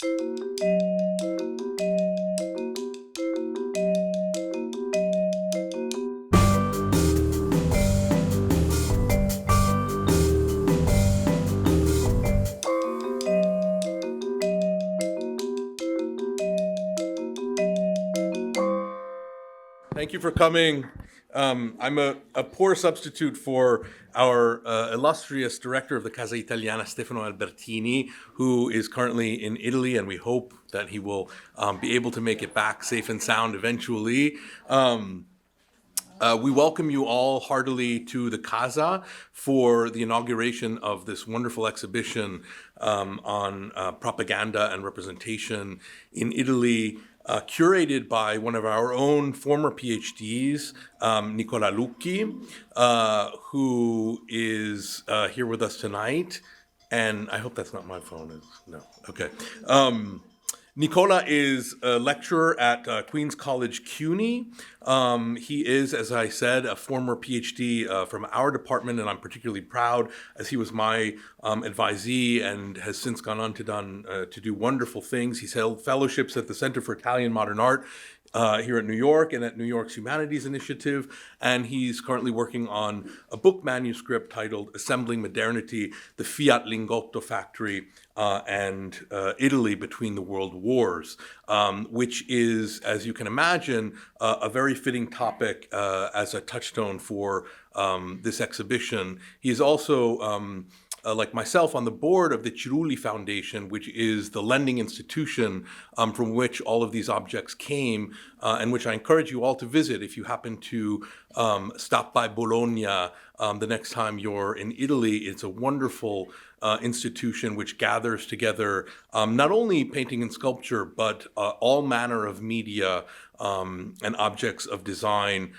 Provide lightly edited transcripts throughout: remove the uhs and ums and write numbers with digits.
Thank you for coming. I'm a poor substitute for our illustrious director of the Casa Italiana, Stefano Albertini, who is currently in Italy, and we hope that he will be able to make it back safe and sound eventually. We welcome you all heartily to the Casa for the inauguration of this wonderful exhibition on propaganda and representation in Italy, curated by one of our own former PhDs, Nicola Lucchi, who is here with us tonight. And I hope that's not my phone. No, okay. Nicola is a lecturer at Queen's College CUNY. He is, as I said, a former PhD from our department, and I'm particularly proud as he was my advisee and has since gone on to do wonderful things. He's held fellowships at the Center for Italian Modern Art here at New York and at New York's Humanities Initiative, and he's currently working on a book manuscript titled Assembling Modernity, the Fiat Lingotto Factory and Italy Between the World Wars, which is, as you can imagine, a very fitting topic as a touchstone for this exhibition. He is also like myself, on the board of the Cirulli Foundation, which is the lending institution from which all of these objects came, and which I encourage you all to visit if you happen to stop by Bologna the next time you're in Italy. It's a wonderful institution which gathers together not only painting and sculpture, but all manner of media and objects of design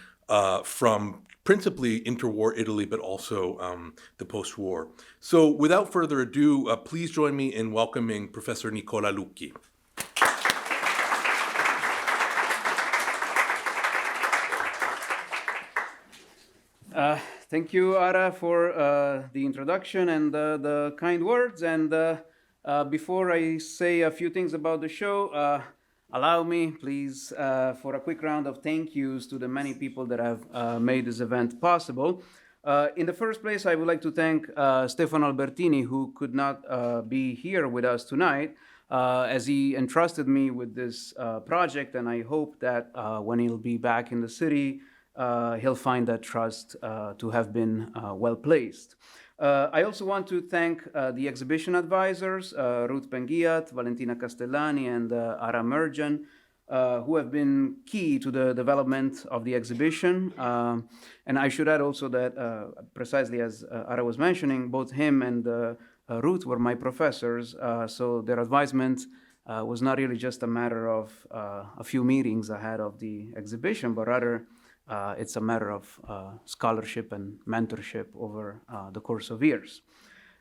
from principally interwar Italy, but also the post-war. So without further ado, please join me in welcoming Professor Nicola Lucchi. Thank you, Ara, for the introduction and the kind words. And before I say a few things about the show, allow me, please, for a quick round of thank yous to the many people that have made this event possible. In the first place, I would like to thank Stefano Albertini, who could not be here with us tonight, as he entrusted me with this project, and I hope that when he'll be back in the city, he'll find that trust to have been well placed. I also want to thank the exhibition advisors, Ruth Ben-Ghiat, Valentina Castellani, and Ara Merjian, who have been key to the development of the exhibition. And I should add also that, precisely as Ara was mentioning, both him and Ruth were my professors, so their advisement was not really just a matter of a few meetings ahead of the exhibition, but rather it's a matter of scholarship and mentorship over the course of years.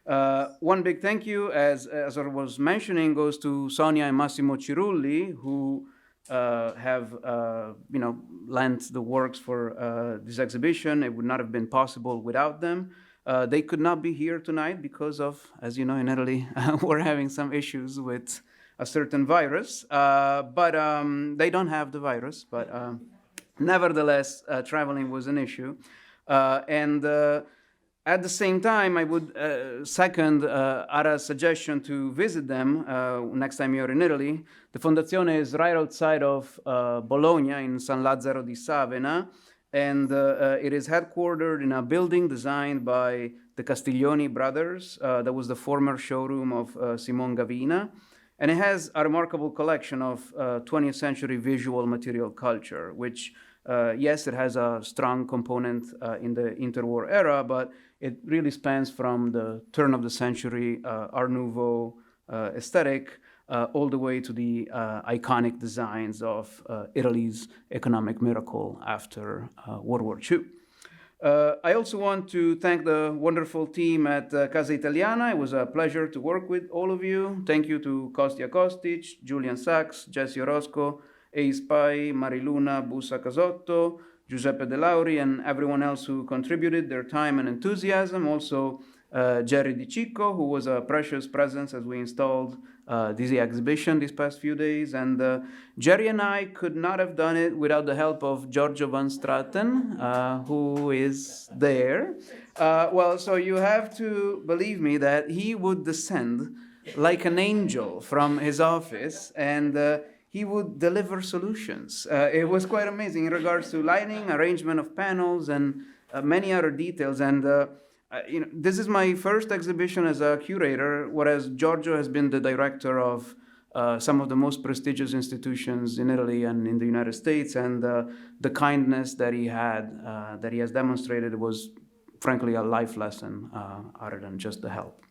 One big thank you, as I was mentioning, goes to Sonia and Massimo Cirulli, who have lent the works for this exhibition. It would not have been possible without them. They could not be here tonight because of, as you know, in Italy, we're having some issues with a certain virus, but they don't have the virus, but nevertheless, traveling was an issue. And at the same time, I would second Ara's suggestion to visit them next time you're in Italy. The Fondazione is right outside of Bologna in San Lazzaro di Savena, and it is headquartered in a building designed by the Castiglioni brothers. That was the former showroom of Simone Gavina. And it has a remarkable collection of 20th century visual material culture, which, yes, it has a strong component in the interwar era, but it really spans from the turn of the century Art Nouveau aesthetic all the way to the iconic designs of Italy's economic miracle after World War II. I also want to thank the wonderful team at Casa Italiana. It was a pleasure to work with all of you. Thank you to Kostya Kostic, Julian Sachs, Jesse Orozco, Ace Pai, Mariluna Busa Casotto, Giuseppe De Lauri, and everyone else who contributed their time and enthusiasm. Also, Jerry Di Cicco, who was a precious presence as we installed this exhibition these past few days. And Jerry and I could not have done it without the help of Giorgio van Straten, who is there. Well, so you have to believe me that he would descend like an angel from his office, and he would deliver solutions. It was quite amazing in regards to lighting, arrangement of panels, and many other details. And this is my first exhibition as a curator, whereas Giorgio has been the director of some of the most prestigious institutions in Italy and in the United States, and the kindness that he has demonstrated was frankly a life lesson other than just the help.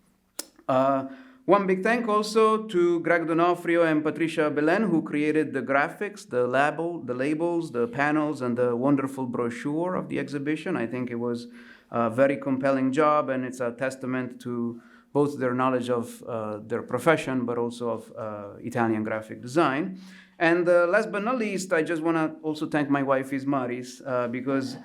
One big thank also to Greg Donofrio and Patricia Belen, who created the graphics, the labels, the panels, and the wonderful brochure of the exhibition. I think it was a very compelling job, and it's a testament to both their knowledge of their profession, but also of Italian graphic design. And last but not least, I just want to also thank my wife, Ismaris, because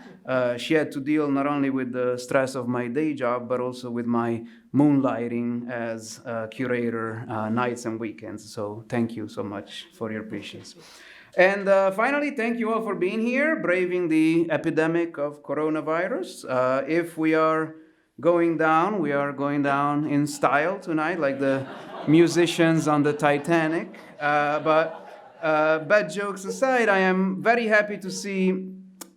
she had to deal not only with the stress of my day job, but also with my moonlighting as a curator nights and weekends. So thank you so much for your patience. And finally, thank you all for being here, braving the epidemic of coronavirus. If we are going down, we are going down in style tonight, like the musicians on the Titanic. But bad jokes aside, I am very happy to see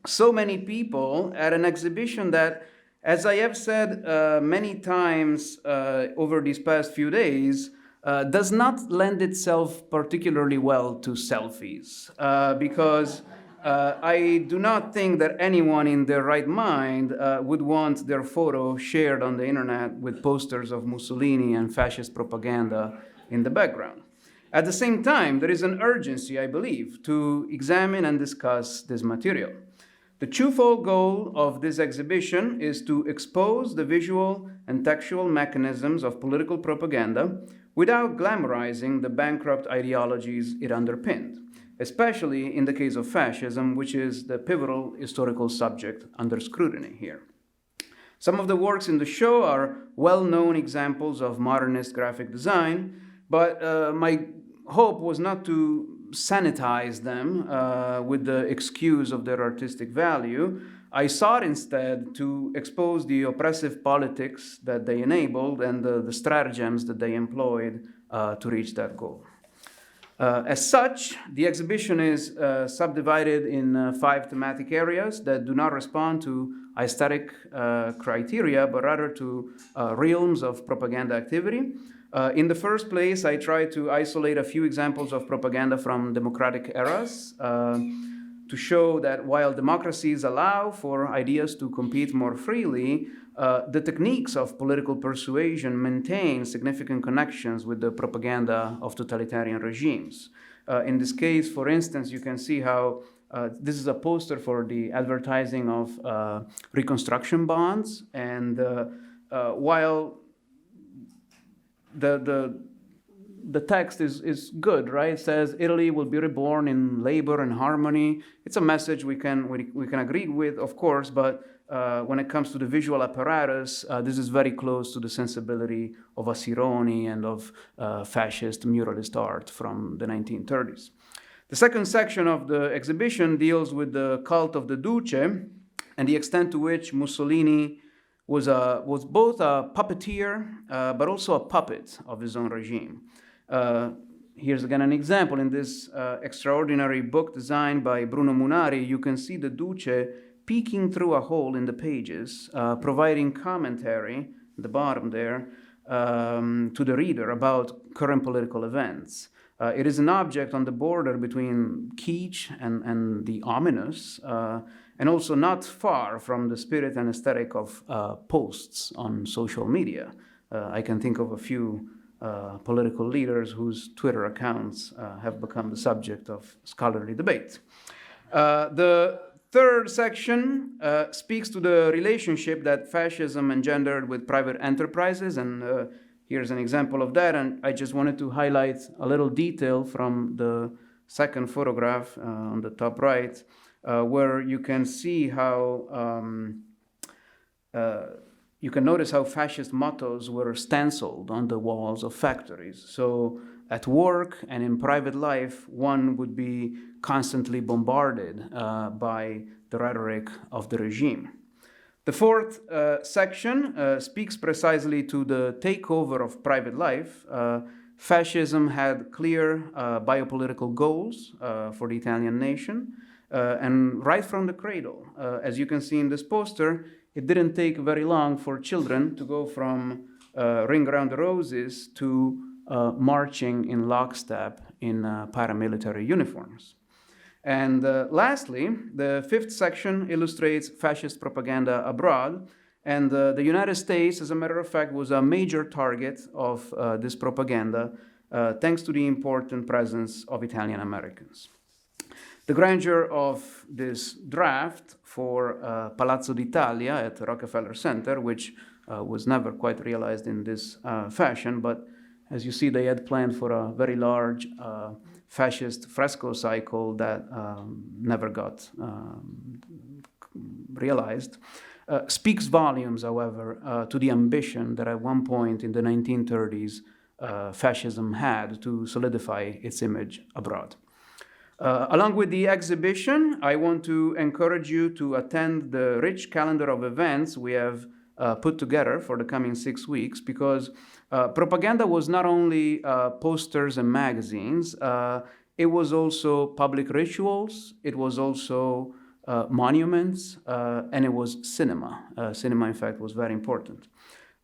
so many people at an exhibition that, as I have said many times over these past few days, does not lend itself particularly well to selfies, because I do not think that anyone in their right mind would want their photo shared on the internet with posters of Mussolini and fascist propaganda in the background. At the same time, there is an urgency, I believe, to examine and discuss this material. The twofold goal of this exhibition is to expose the visual and textual mechanisms of political propaganda without glamorizing the bankrupt ideologies it underpinned, especially in the case of fascism, which is the pivotal historical subject under scrutiny here. Some of the works in the show are well-known examples of modernist graphic design, but my hope was not to sanitize them with the excuse of their artistic value. I sought instead to expose the oppressive politics that they enabled and the stratagems that they employed to reach that goal. As such, the exhibition is subdivided in 5 thematic areas that do not respond to aesthetic criteria, but rather to realms of propaganda activity. In the first place, I try to isolate a few examples of propaganda from democratic eras to show that while democracies allow for ideas to compete more freely, the techniques of political persuasion maintain significant connections with the propaganda of totalitarian regimes. In this case, for instance, you can see how this is a poster for the advertising of reconstruction bonds, and while the text is good, right? It says Italy will be reborn in labor and harmony. It's a message we can agree with, of course, but when it comes to the visual apparatus, this is very close to the sensibility of Assironi and of fascist muralist art from the 1930s. The second section of the exhibition deals with the cult of the Duce and the extent to which Mussolini was both a puppeteer, but also a puppet of his own regime. Here's again an example. In this extraordinary book designed by Bruno Munari, you can see the Duce peeking through a hole in the pages, providing commentary at the bottom there to the reader about current political events. It is an object on the border between kitsch and the ominous, and also not far from the spirit and aesthetic of posts on social media. I can think of a few political leaders whose Twitter accounts have become the subject of scholarly debate. The third section speaks to the relationship that fascism engendered with private enterprises, and here's an example of that, and I just wanted to highlight a little detail from the second photograph on the top right, where you can see how you can notice how fascist mottos were stenciled on the walls of factories. So at work and in private life, one would be constantly bombarded by the rhetoric of the regime. The fourth section speaks precisely to the takeover of private life. Fascism had clear biopolitical goals for the Italian nation, and right from the cradle, as you can see in this poster, it didn't take very long for children to go from Ring Around the Roses to marching in lockstep in paramilitary uniforms. And lastly, the fifth section illustrates fascist propaganda abroad. And the United States, as a matter of fact, was a major target of this propaganda, thanks to the important presence of Italian Americans. The grandeur of this draft for Palazzo d'Italia at Rockefeller Center, which was never quite realized in this fashion, but as you see, they had planned for a very large fascist fresco cycle that never got realized, speaks volumes, however, to the ambition that at one point in the 1930s fascism had to solidify its image abroad. Along with the exhibition, I want to encourage you to attend the rich calendar of events we have put together for the coming 6 weeks, because propaganda was not only posters and magazines, it was also public rituals, it was also monuments, and it was cinema. Cinema, in fact, was very important.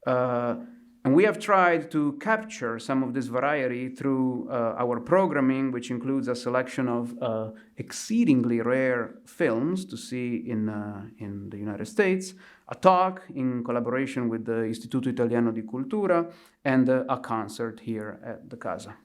And we have tried to capture some of this variety through our programming, which includes a selection of exceedingly rare films to see in the United States, a talk in collaboration with the Istituto Italiano di Cultura, and a concert here at the Casa.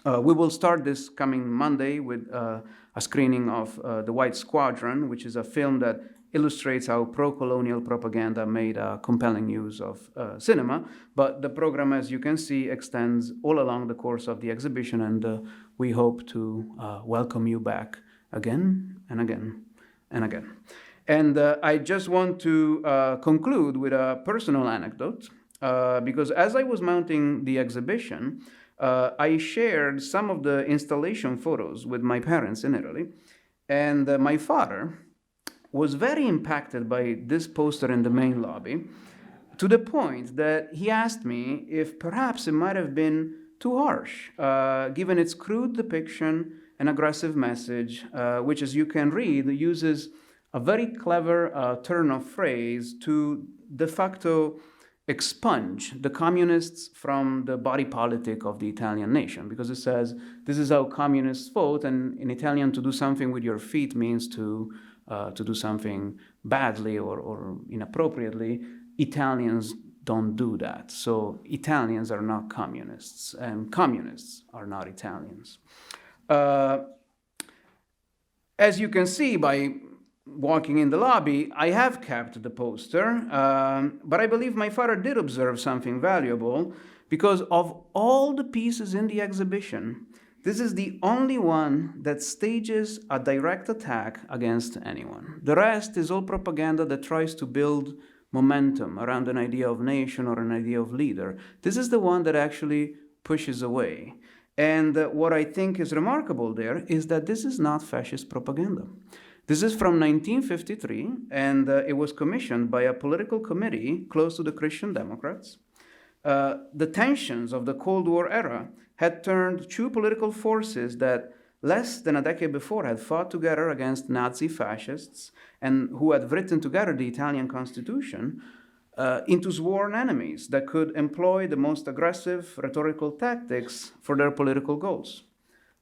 We will start this coming Monday with a screening of The White Squadron, which is a film that illustrates how pro-colonial propaganda made a compelling use of cinema. But the program, as you can see, extends all along the course of the exhibition, and we hope to welcome you back again and again and again. And I just want to conclude with a personal anecdote, because as I was mounting the exhibition, I shared some of the installation photos with my parents in Italy, and my father was very impacted by this poster in the main lobby, to the point that he asked me if perhaps it might have been too harsh, given its crude depiction and aggressive message, which, as you can read, uses a very clever turn of phrase to de facto expunge the communists from the body politic of the Italian nation, because it says this is how communists vote, and in Italian, to do something with your feet means to do something badly or inappropriately. Italians don't do that. So Italians are not communists, and communists are not Italians. As you can see by walking in the lobby, I have kept the poster, but I believe my father did observe something valuable, because of all the pieces in the exhibition, this is the only one that stages a direct attack against anyone. The rest is all propaganda that tries to build momentum around an idea of nation or an idea of leader. This is the one that actually pushes away. And what I think is remarkable there is that this is not fascist propaganda. This is from 1953, and it was commissioned by a political committee close to the Christian Democrats. The tensions of the Cold War era had turned two political forces that less than a decade before had fought together against Nazi fascists and who had written together the Italian Constitution into sworn enemies that could employ the most aggressive rhetorical tactics for their political goals.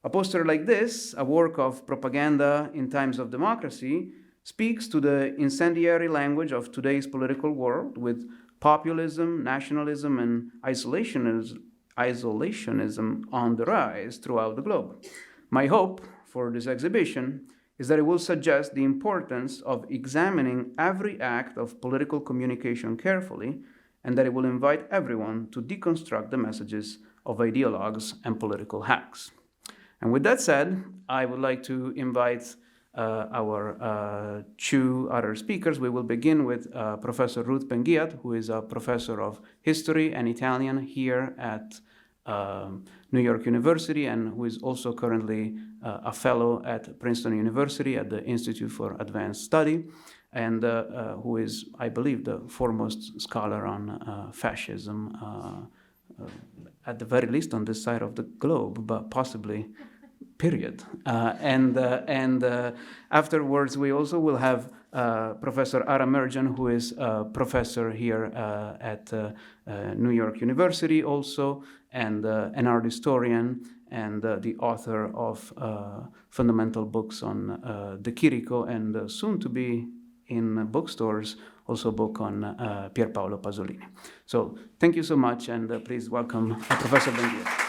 A poster like this, a work of propaganda in times of democracy, speaks to the incendiary language of today's political world, with populism, nationalism, and isolationism on the rise throughout the globe. My hope for this exhibition is that it will suggest the importance of examining every act of political communication carefully, and that it will invite everyone to deconstruct the messages of ideologues and political hacks. And with that said, I would like to invite our two other speakers. We will begin with Professor Ruth Ben-Ghiat, who is a professor of history and Italian here at New York University, and who is also currently a fellow at Princeton University at the Institute for Advanced Study, and who is, I believe, the foremost scholar on fascism, at the very least on this side of the globe, but possibly period. And afterwards, we also will have Professor Ara Merjian, who is a professor here at New York University also, and an art historian and the author of fundamental books on De Chirico, and soon to be in bookstores, also a book on Pierpaolo Pasolini. So thank you so much, and please welcome Professor Ben-Ghiat.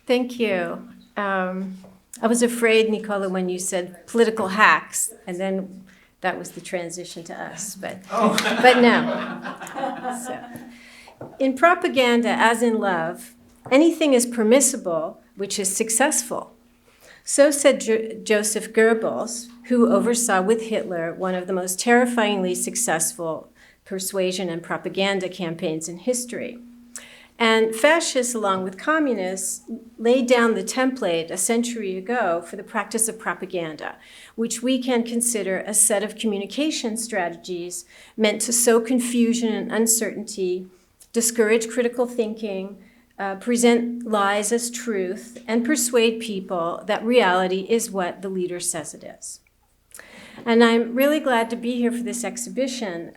Thank you. I was afraid, Nicola, when you said political hacks, and then that was the transition to us, but no. So, in propaganda, as in love, anything is permissible which is successful. So said Joseph Goebbels, who oversaw with Hitler one of the most terrifyingly successful persuasion and propaganda campaigns in history. And fascists, along with communists, laid down the template a century ago for the practice of propaganda, which we can consider a set of communication strategies meant to sow confusion and uncertainty, discourage critical thinking, present lies as truth, and persuade people that reality is what the leader says it is. And I'm really glad to be here for this exhibition,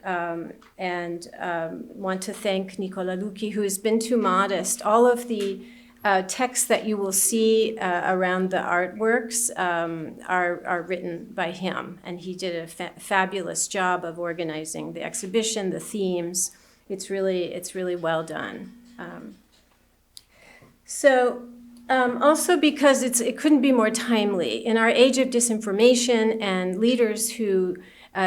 and want to thank Nicola Lucchi, who has been too modest. All of the texts that you will see around the artworks are written by him, and he did a fabulous job of organizing the exhibition, the themes. It's really well done. Also because it couldn't be more timely. In our age of disinformation and leaders who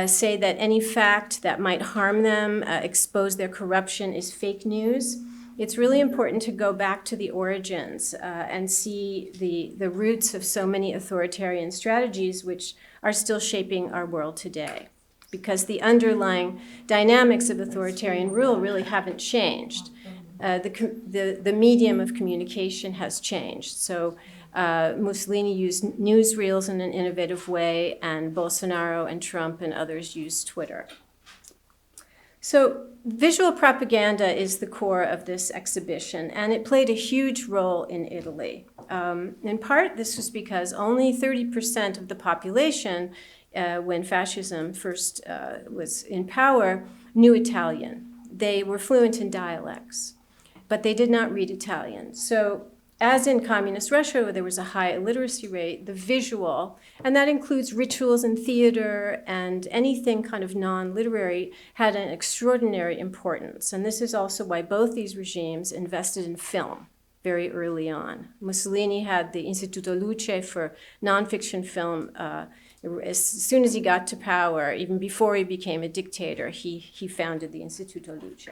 say that any fact that might harm them, expose their corruption, is fake news, it's really important to go back to the origins and see the roots of so many authoritarian strategies which are still shaping our world today. Because the underlying dynamics of authoritarian rule really haven't changed. The medium of communication has changed. So Mussolini used newsreels in an innovative way, and Bolsonaro and Trump and others used Twitter. So visual propaganda is the core of this exhibition, and it played a huge role in Italy. In part, this was because only 30% of the population, when fascism first was in power, knew Italian. They were fluent in dialects, but they did not read Italian. So as in communist Russia, where there was a high illiteracy rate, the visual, and that includes rituals and theater and anything kind of non-literary, had an extraordinary importance. And this is also why both these regimes invested in film very early on. Mussolini had the Istituto Luce for nonfiction film. As soon as he got to power, even before he became a dictator, he founded the Istituto Luce.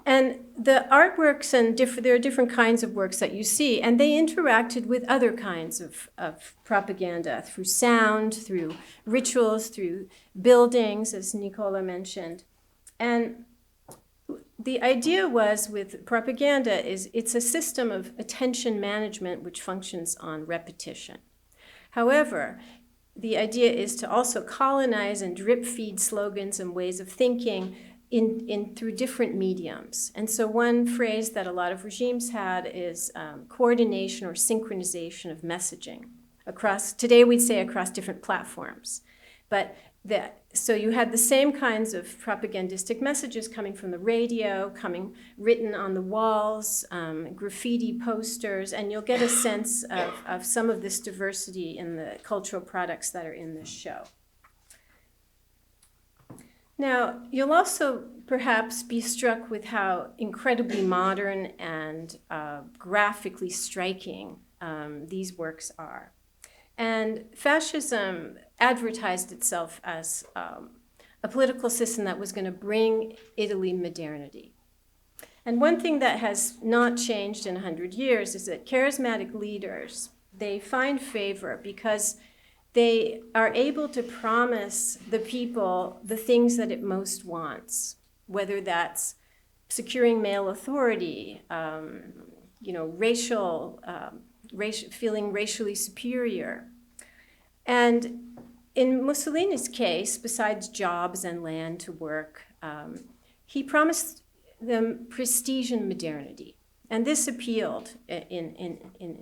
And the artworks, and there are different kinds of works that you see, and they interacted with other kinds of propaganda through sound, through rituals, through buildings, as Nicola mentioned. And the idea was with propaganda is it's a system of attention management which functions on repetition. However, the idea is to also colonize and drip feed slogans and ways of thinking through different mediums. And so one phrase that a lot of regimes had is coordination or synchronization of messaging today we'd say across different platforms. But so you had the same kinds of propagandistic messages coming from the radio, written on the walls, graffiti posters, and you'll get a sense of some of this diversity in the cultural products that are in this show. Now, you'll also perhaps be struck with how incredibly modern and graphically striking these works are. And fascism, advertised itself as a political system that was going to bring Italy modernity. And one thing that has not changed in 100 years is that charismatic leaders, they find favor because they are able to promise the people the things that it most wants, whether that's securing male authority, feeling racially superior. And in Mussolini's case, besides jobs and land to work, he promised them prestige and modernity. And this appealed in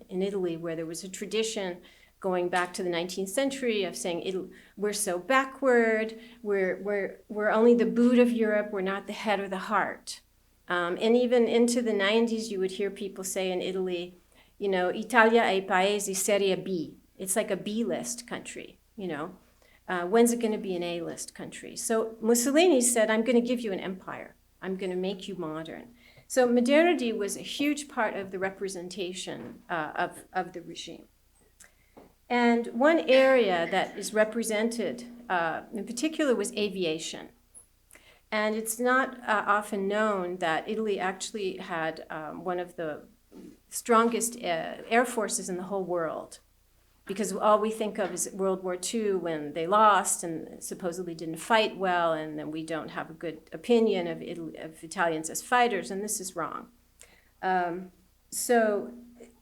Italy, where there was a tradition going back to the 19th century of saying we're so backward, we're only the boot of Europe, we're not the head or the heart. And even into the 90s, you would hear people say in Italy, Italia è paese serie B. It's like a B-list country, When's it going to be an A-list country? So Mussolini said, I'm going to give you an empire. I'm going to make you modern. So modernity was a huge part of the representation of the regime. And one area that is represented in particular was aviation. And it's not often known that Italy actually had one of the strongest air forces in the whole world, because all we think of is World War II, when they lost and supposedly didn't fight well, and then we don't have a good opinion of Italians as fighters, and this is wrong.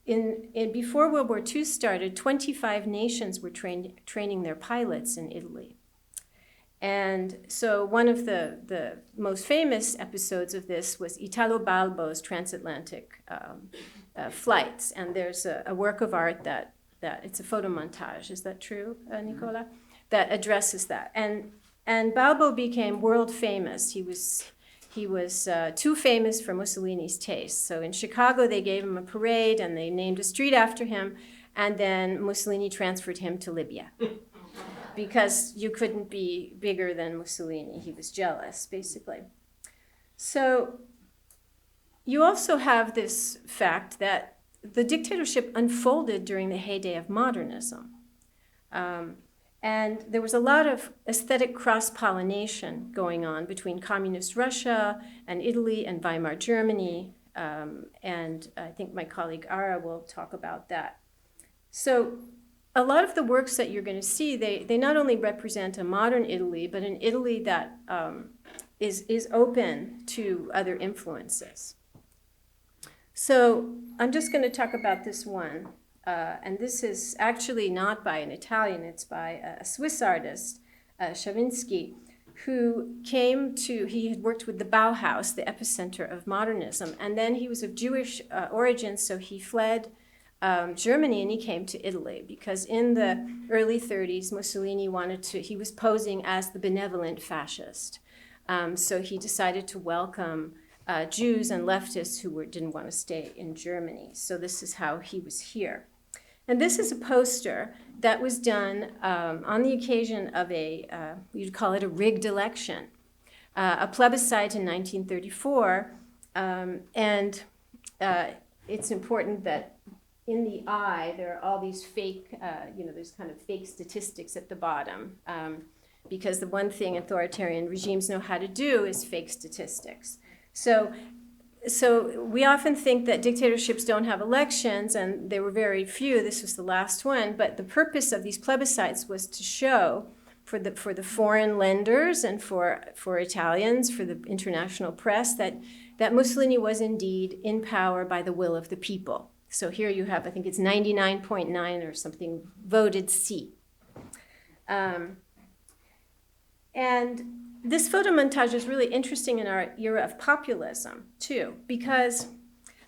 Before World War II started, 25 nations were training their pilots in Italy. And so one of the most famous episodes of this was Italo Balbo's transatlantic flights. And there's a work of art that it's a photo montage, is that true, Nicola? That addresses that. And Balbo became world famous. He was too famous for Mussolini's taste. So in Chicago, they gave him a parade and they named a street after him. And then Mussolini transferred him to Libya because you couldn't be bigger than Mussolini. He was jealous, basically. So you also have this fact that the dictatorship unfolded during the heyday of modernism. And there was a lot of aesthetic cross-pollination going on between communist Russia and Italy and Weimar Germany. And I think my colleague Ara will talk about that. So a lot of the works that you're going to see, they not only represent a modern Italy, but an Italy that is open to other influences. So I'm just going to talk about this one. And this is actually not by an Italian, it's by a Swiss artist, Stravinsky, who he had worked with the Bauhaus, the epicenter of modernism, and then he was of Jewish origin, so he fled Germany and he came to Italy, because in the early 30s, Mussolini he was posing as the benevolent fascist. So he decided to welcome Jews and leftists who didn't want to stay in Germany. So this is how he was here. And this is a poster that was done on the occasion of you'd call it a rigged election, a plebiscite in 1934. And it's important that in the eye, there are all these fake, there's kind of fake statistics at the bottom. Because the one thing authoritarian regimes know how to do is fake statistics. So we often think that dictatorships don't have elections, and there were very few. This was the last one. But the purpose of these plebiscites was to show for the foreign lenders and for Italians, for the international press, that Mussolini was indeed in power by the will of the people. So here you have, I think it's 99.9 or something, voted C. And this photo montage is really interesting in our era of populism, too, because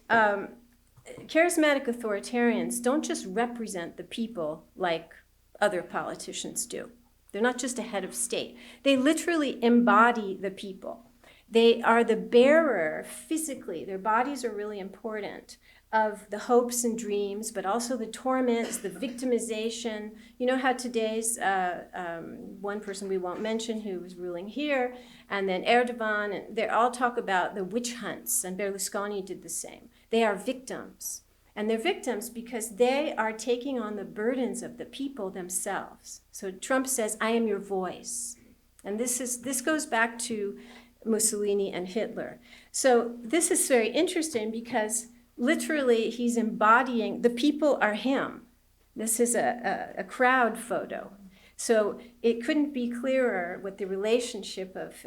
charismatic authoritarians don't just represent the people like other politicians do. They're not just a head of state. They literally embody the people. They are the bearer physically. Their bodies are really important, of the hopes and dreams, but also the torments, the victimization. You know how today's one person we won't mention who was ruling here, and then Erdogan, and they all talk about the witch hunts, and Berlusconi did the same. They are victims. And they're victims because they are taking on the burdens of the people themselves. So Trump says, I am your voice. And this goes back to Mussolini and Hitler. So this is very interesting because literally he's embodying, the people are him. This is a crowd photo. So it couldn't be clearer what the relationship of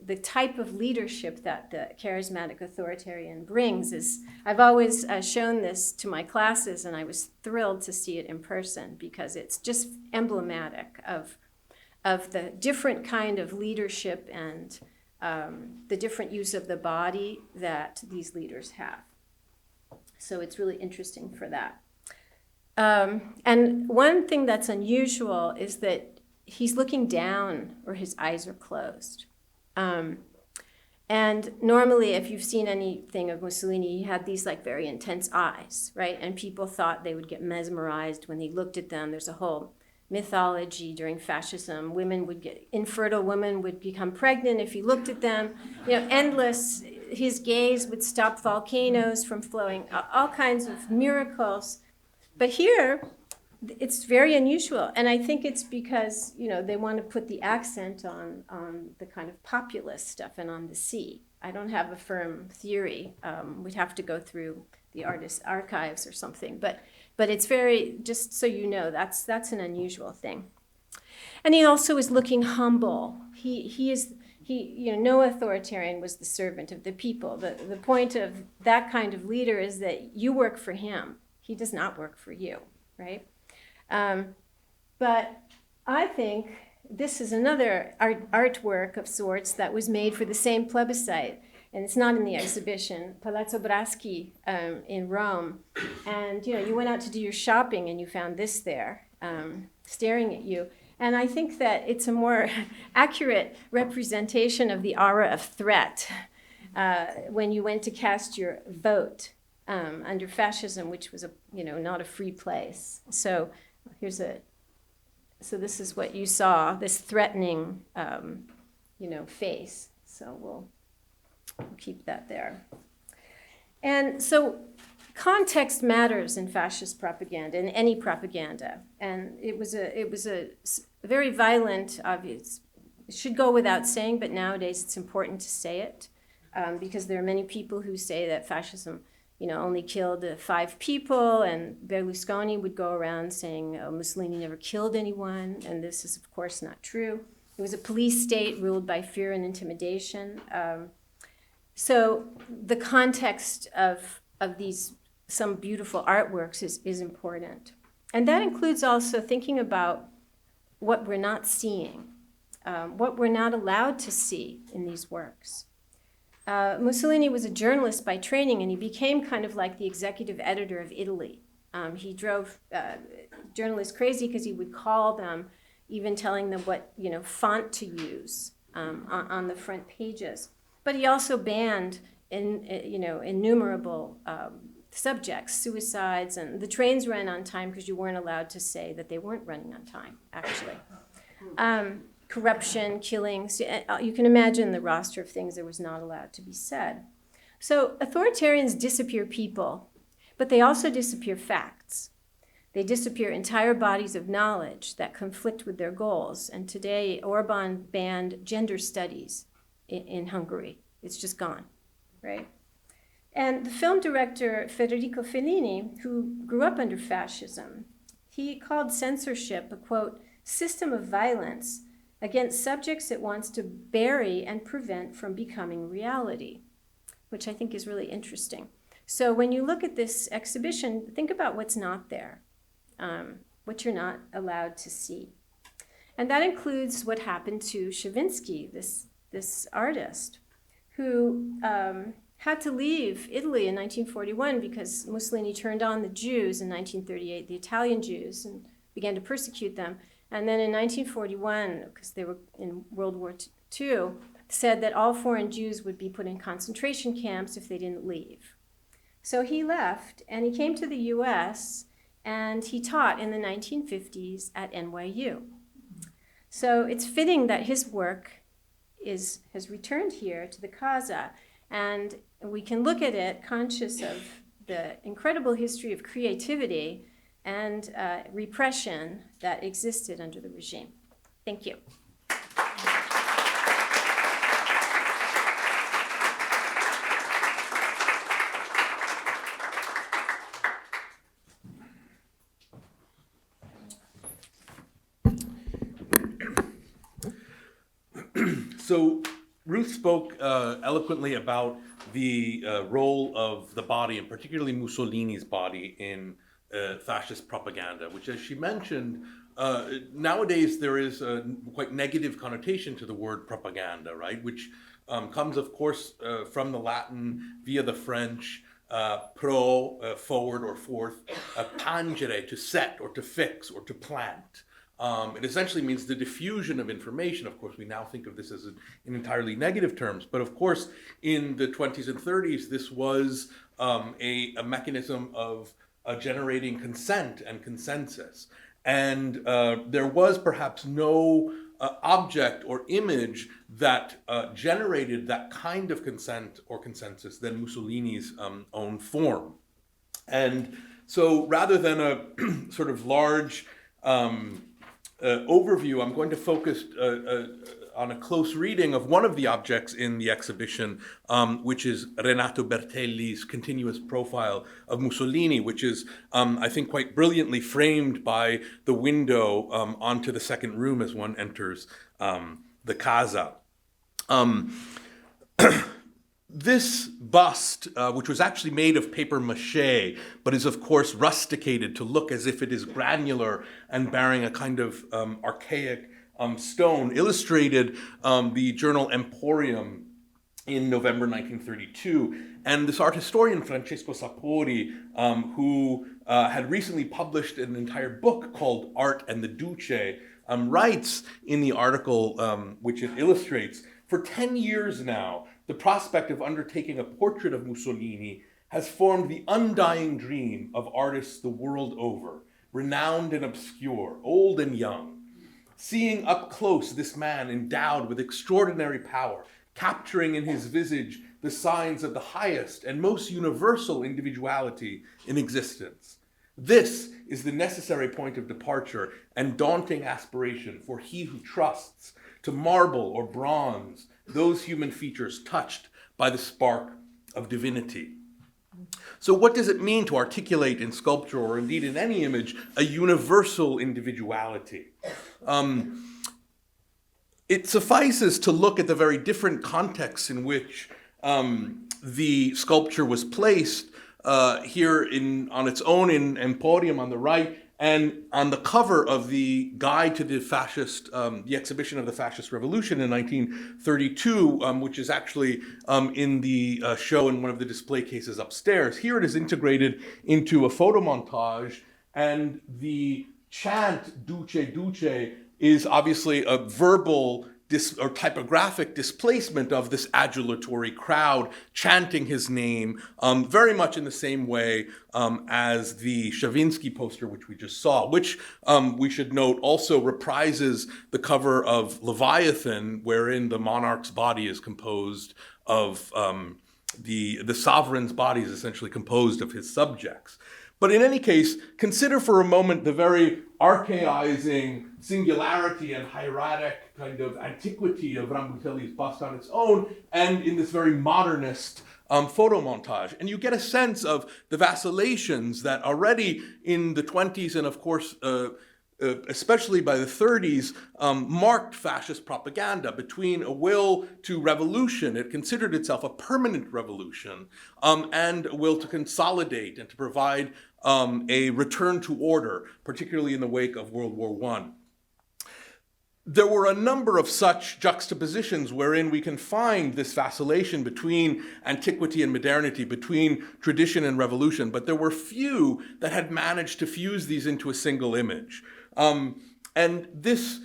the type of leadership that the charismatic authoritarian brings is. I've always shown this to my classes, and I was thrilled to see it in person because it's just emblematic of the different kind of leadership and the different use of the body that these leaders have. So it's really interesting for that. And one thing that's unusual is that he's looking down or his eyes are closed. And normally, if you've seen anything of Mussolini, he had these like very intense eyes, right? And people thought they would get mesmerized when they looked at them. There's a whole mythology during fascism. Infertile women would become pregnant if you looked at them. Endless, his gaze would stop volcanoes from flowing, all kinds of miracles. But here, it's very unusual. And I think it's because, they want to put the accent on the kind of populist stuff and on the sea. I don't have a firm theory. We'd have to go through the artist's archives or something. But it's very, just so you know, that's an unusual thing. And he also is looking humble. No authoritarian was the servant of the people. The point of that kind of leader is that you work for him. He does not work for you, right? But I think this is another artwork of sorts that was made for the same plebiscite, and it's not in the exhibition, Palazzo Braschi in Rome. And you went out to do your shopping and you found this there, staring at you. And I think that it's a more accurate representation of the aura of threat when you went to cast your vote. Under fascism, which was not a free place. So so this is what you saw, this threatening, face. So we'll keep that there. And so context matters in fascist propaganda, in any propaganda. And it was a very violent, obvious. It should go without saying, but nowadays it's important to say it because there are many people who say that fascism only killed 5 people, and Berlusconi would go around saying, Mussolini never killed anyone, and this is, of course, not true. It was a police state ruled by fear and intimidation. So the context of these, some beautiful artworks is important. And that includes also thinking about what we're not seeing, what we're not allowed to see in these works. Mussolini was a journalist by training, and he became kind of like the executive editor of Italy. He drove journalists crazy because he would call them, even telling them what font to use on the front pages. But he also banned innumerable subjects, suicides, and the trains ran on time because you weren't allowed to say that they weren't running on time, actually. Corruption, killings. You can imagine the roster of things that was not allowed to be said. So authoritarians disappear people, but they also disappear facts. They disappear entire bodies of knowledge that conflict with their goals. And today, Orban banned gender studies in Hungary. It's just gone, right? And the film director Federico Fellini, who grew up under fascism, he called censorship a, quote, system of violence against subjects it wants to bury and prevent from becoming reality, which I think is really interesting. So when you look at this exhibition, think about what's not there, what you're not allowed to see. And that includes what happened to Stravinsky, this artist, who had to leave Italy in 1941 because Mussolini turned on the Jews in 1938, the Italian Jews, and began to persecute them. And then in 1941, because they were in World War II, said that all foreign Jews would be put in concentration camps if they didn't leave. So he left, and he came to the US, and he taught in the 1950s at NYU. So it's fitting that his work has returned here to the Casa, and we can look at it conscious of the incredible history of creativity and repression that existed under the regime. Thank you. So Ruth spoke eloquently about the role of the body, and particularly Mussolini's body, in fascist propaganda, which, as she mentioned, nowadays there is a quite negative connotation to the word propaganda, right? Which comes, of course, from the Latin via the French, forward or forth, pangere, to set or to fix or to plant. It essentially means the diffusion of information. Of course, we now think of this as in entirely negative terms. But of course, in the 20s and 30s, this was a mechanism of generating consent and consensus. And there was perhaps no object or image that generated that kind of consent or consensus than Mussolini's own form. And so rather than a sort of large overview, I'm going to focus on a close reading of one of the objects in the exhibition, which is Renato Bertelli's continuous profile of Mussolini, which is, I think, quite brilliantly framed by the window onto the second room as one enters the casa. This bust, which was actually made of paper mache, but is of course rusticated to look as if it is granular and bearing a kind of archaic stone, illustrated the journal Emporium in November 1932. And this art historian, Francesco Sapori, who had recently published an entire book called Art and the Duce, writes in the article which it illustrates, for 10 years now, the prospect of undertaking a portrait of Mussolini has formed the undying dream of artists the world over, renowned and obscure, old and young. Seeing up close this man endowed with extraordinary power, capturing in his visage the signs of the highest and most universal individuality in existence. This is the necessary point of departure and daunting aspiration for he who trusts to marble or bronze those human features touched by the spark of divinity. So what does it mean to articulate in sculpture, or indeed in any image, a universal individuality? It suffices to look at the very different contexts in which the sculpture was placed here on its own in Emporium on the right, and on the cover of the guide to the the exhibition of the Fascist Revolution in 1932, which is actually in the show in one of the display cases upstairs. Here it is integrated into a photo montage, and the chant Duce Duce is obviously a verbal or typographic displacement of this adulatory crowd chanting his name, very much in the same way as the Stravinsky poster, which we just saw, which we should note also reprises the cover of Leviathan, wherein the monarch's body is composed of, the sovereign's body is essentially composed of his subjects. But in any case, consider for a moment the very archaizing singularity and hieratic kind of antiquity of Rambutelli's bust on its own, and in this very modernist photo montage. And you get a sense of the vacillations that already in the 20s and, of course, especially by the 30s, marked fascist propaganda between a will to revolution. It considered itself a permanent revolution, and a will to consolidate and to provide a return to order, particularly in the wake of World War I. There were a number of such juxtapositions wherein we can find this vacillation between antiquity and modernity, between tradition and revolution, but there were few that had managed to fuse these into a single image. And this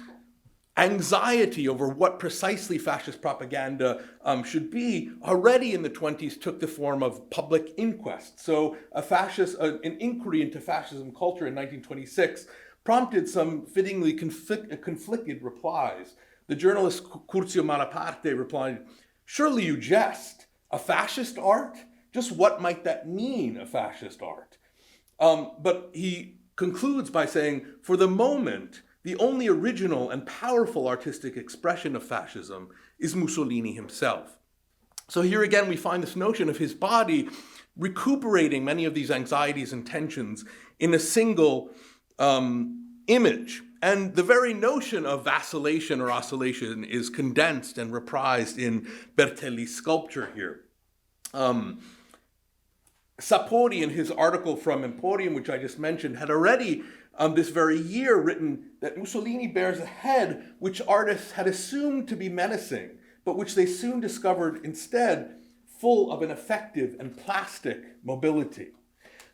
anxiety over what precisely fascist propaganda should be already in the 20s took the form of public inquest. So an inquiry into fascism culture in 1926 prompted some fittingly conflicted replies. The journalist Curzio Malaparte replied, "Surely you jest. A fascist art? just what might that mean, a fascist art? But he concludes by saying, for the moment, the only original and powerful artistic expression of fascism is Mussolini himself. So here again, we find this notion of his body recuperating many of these anxieties and tensions in a single image. And the very notion of vacillation or oscillation is condensed and reprised in Bertelli's sculpture here. Sapori, in his article from Emporium, which I just mentioned, had already this very year written that Mussolini bears a head which artists had assumed to be menacing, but which they soon discovered instead full of an effective and plastic mobility.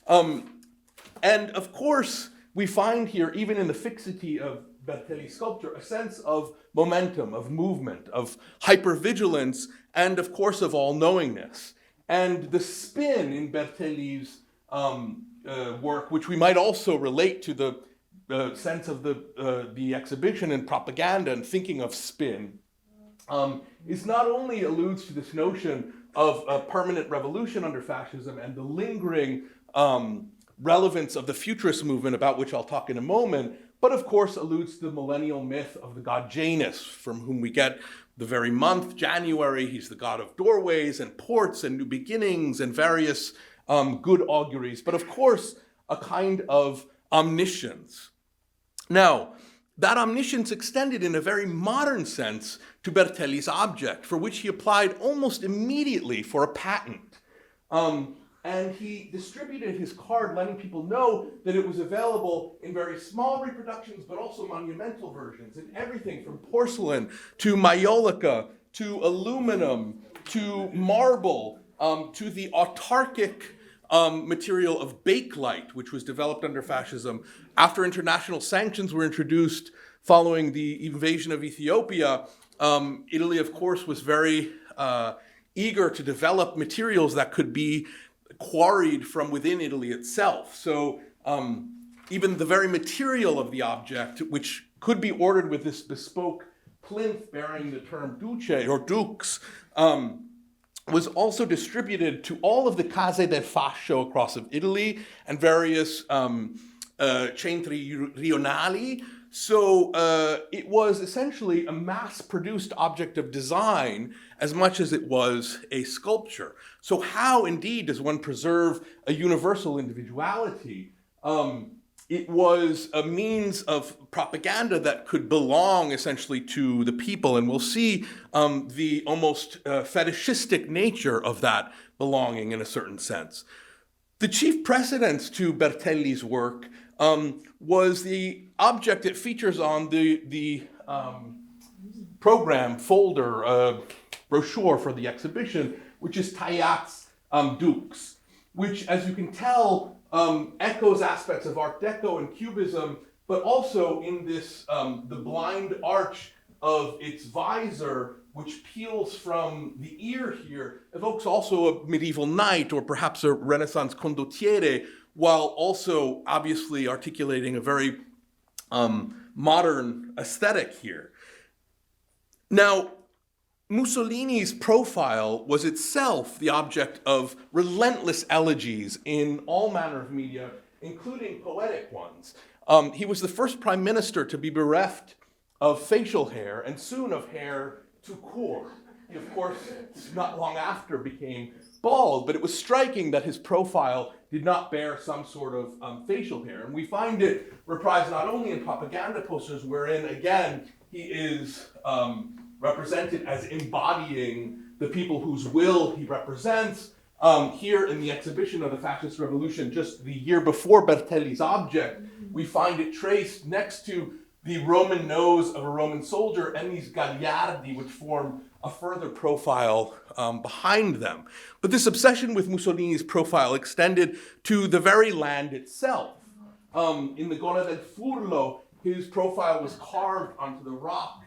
And of course, we find here, even in the fixity of Bertelli's sculpture, a sense of momentum, of movement, of hypervigilance, and of course of all-knowingness. And the spin in Bertelli's work, which we might also relate to the sense of the exhibition and propaganda and thinking of spin, is not only alludes to this notion of a permanent revolution under fascism and the lingering relevance of the futurist movement, about which I'll talk in a moment, but of course alludes to the millennial myth of the god Janus, from whom we get the very month, January. He's the god of doorways and ports and new beginnings and various good auguries, but of course a kind of omniscience. Now, that omniscience extended in a very modern sense to Bertelli's object, for which he applied almost immediately for a patent. And he distributed his card, letting people know that it was available in very small reproductions, but also monumental versions, in everything from porcelain to maiolica to aluminum to marble to the autarkic material of bakelite, which was developed under fascism after international sanctions were introduced following the invasion of Ethiopia. Italy, of course, was very eager to develop materials that could be quarried from within Italy itself. So even the very material of the object, which could be ordered with this bespoke plinth bearing the term duce or dux, was also distributed to all of the case del fascio across of Italy and various centri rionali. So it was essentially a mass-produced object of design as much as it was a sculpture. So how, indeed, does one preserve a universal individuality? It was a means of propaganda that could belong essentially to the people, and we'll see the almost fetishistic nature of that belonging in a certain sense. The chief precedence to Bertelli's work was the object it features on the program folder brochure for the exhibition, which is Tayat's Dux, which, as you can tell, echoes aspects of Art Deco and Cubism, but also in this, the blind arch of its visor, which peels from the ear here, evokes also a medieval knight or perhaps a Renaissance condottiere, while also obviously articulating a very modern aesthetic here. Now, Mussolini's profile was itself the object of relentless elegies in all manner of media, including poetic ones. He was the first prime minister to be bereft of facial hair and soon of hair tout court. He, of course, not long after became bald, but it was striking that his profile did not bear some sort of facial hair. And we find it reprised not only in propaganda posters, wherein, again, he is represented as embodying the people whose will he represents. Here in the exhibition of the Fascist Revolution, just the year before Bertelli's object, we find it traced next to the Roman nose of a Roman soldier and these gagliardi, which form a further profile behind them. But this obsession with Mussolini's profile extended to the very land itself. In the Gona del Furlo, his profile was carved onto the rock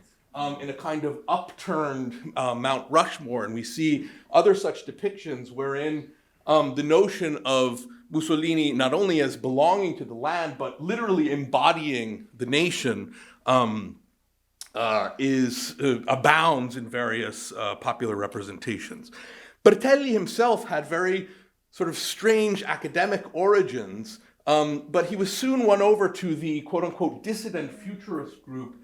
in a kind of upturned Mount Rushmore, and we see other such depictions wherein the notion of Mussolini not only as belonging to the land, but literally embodying the nation abounds in various popular representations. Bertelli himself had very sort of strange academic origins, but he was soon won over to the quote-unquote dissident futurist group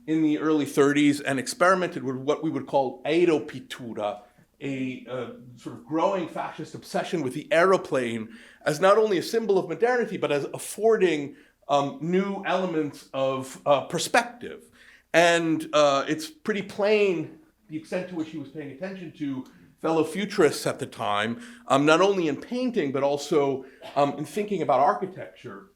in the early 30s and experimented with what we would call aeropittura, a sort of growing fascist obsession with the aeroplane as not only a symbol of modernity, but as affording new elements of perspective. And it's pretty plain the extent to which he was paying attention to fellow futurists at the time, not only in painting, but also in thinking about architecture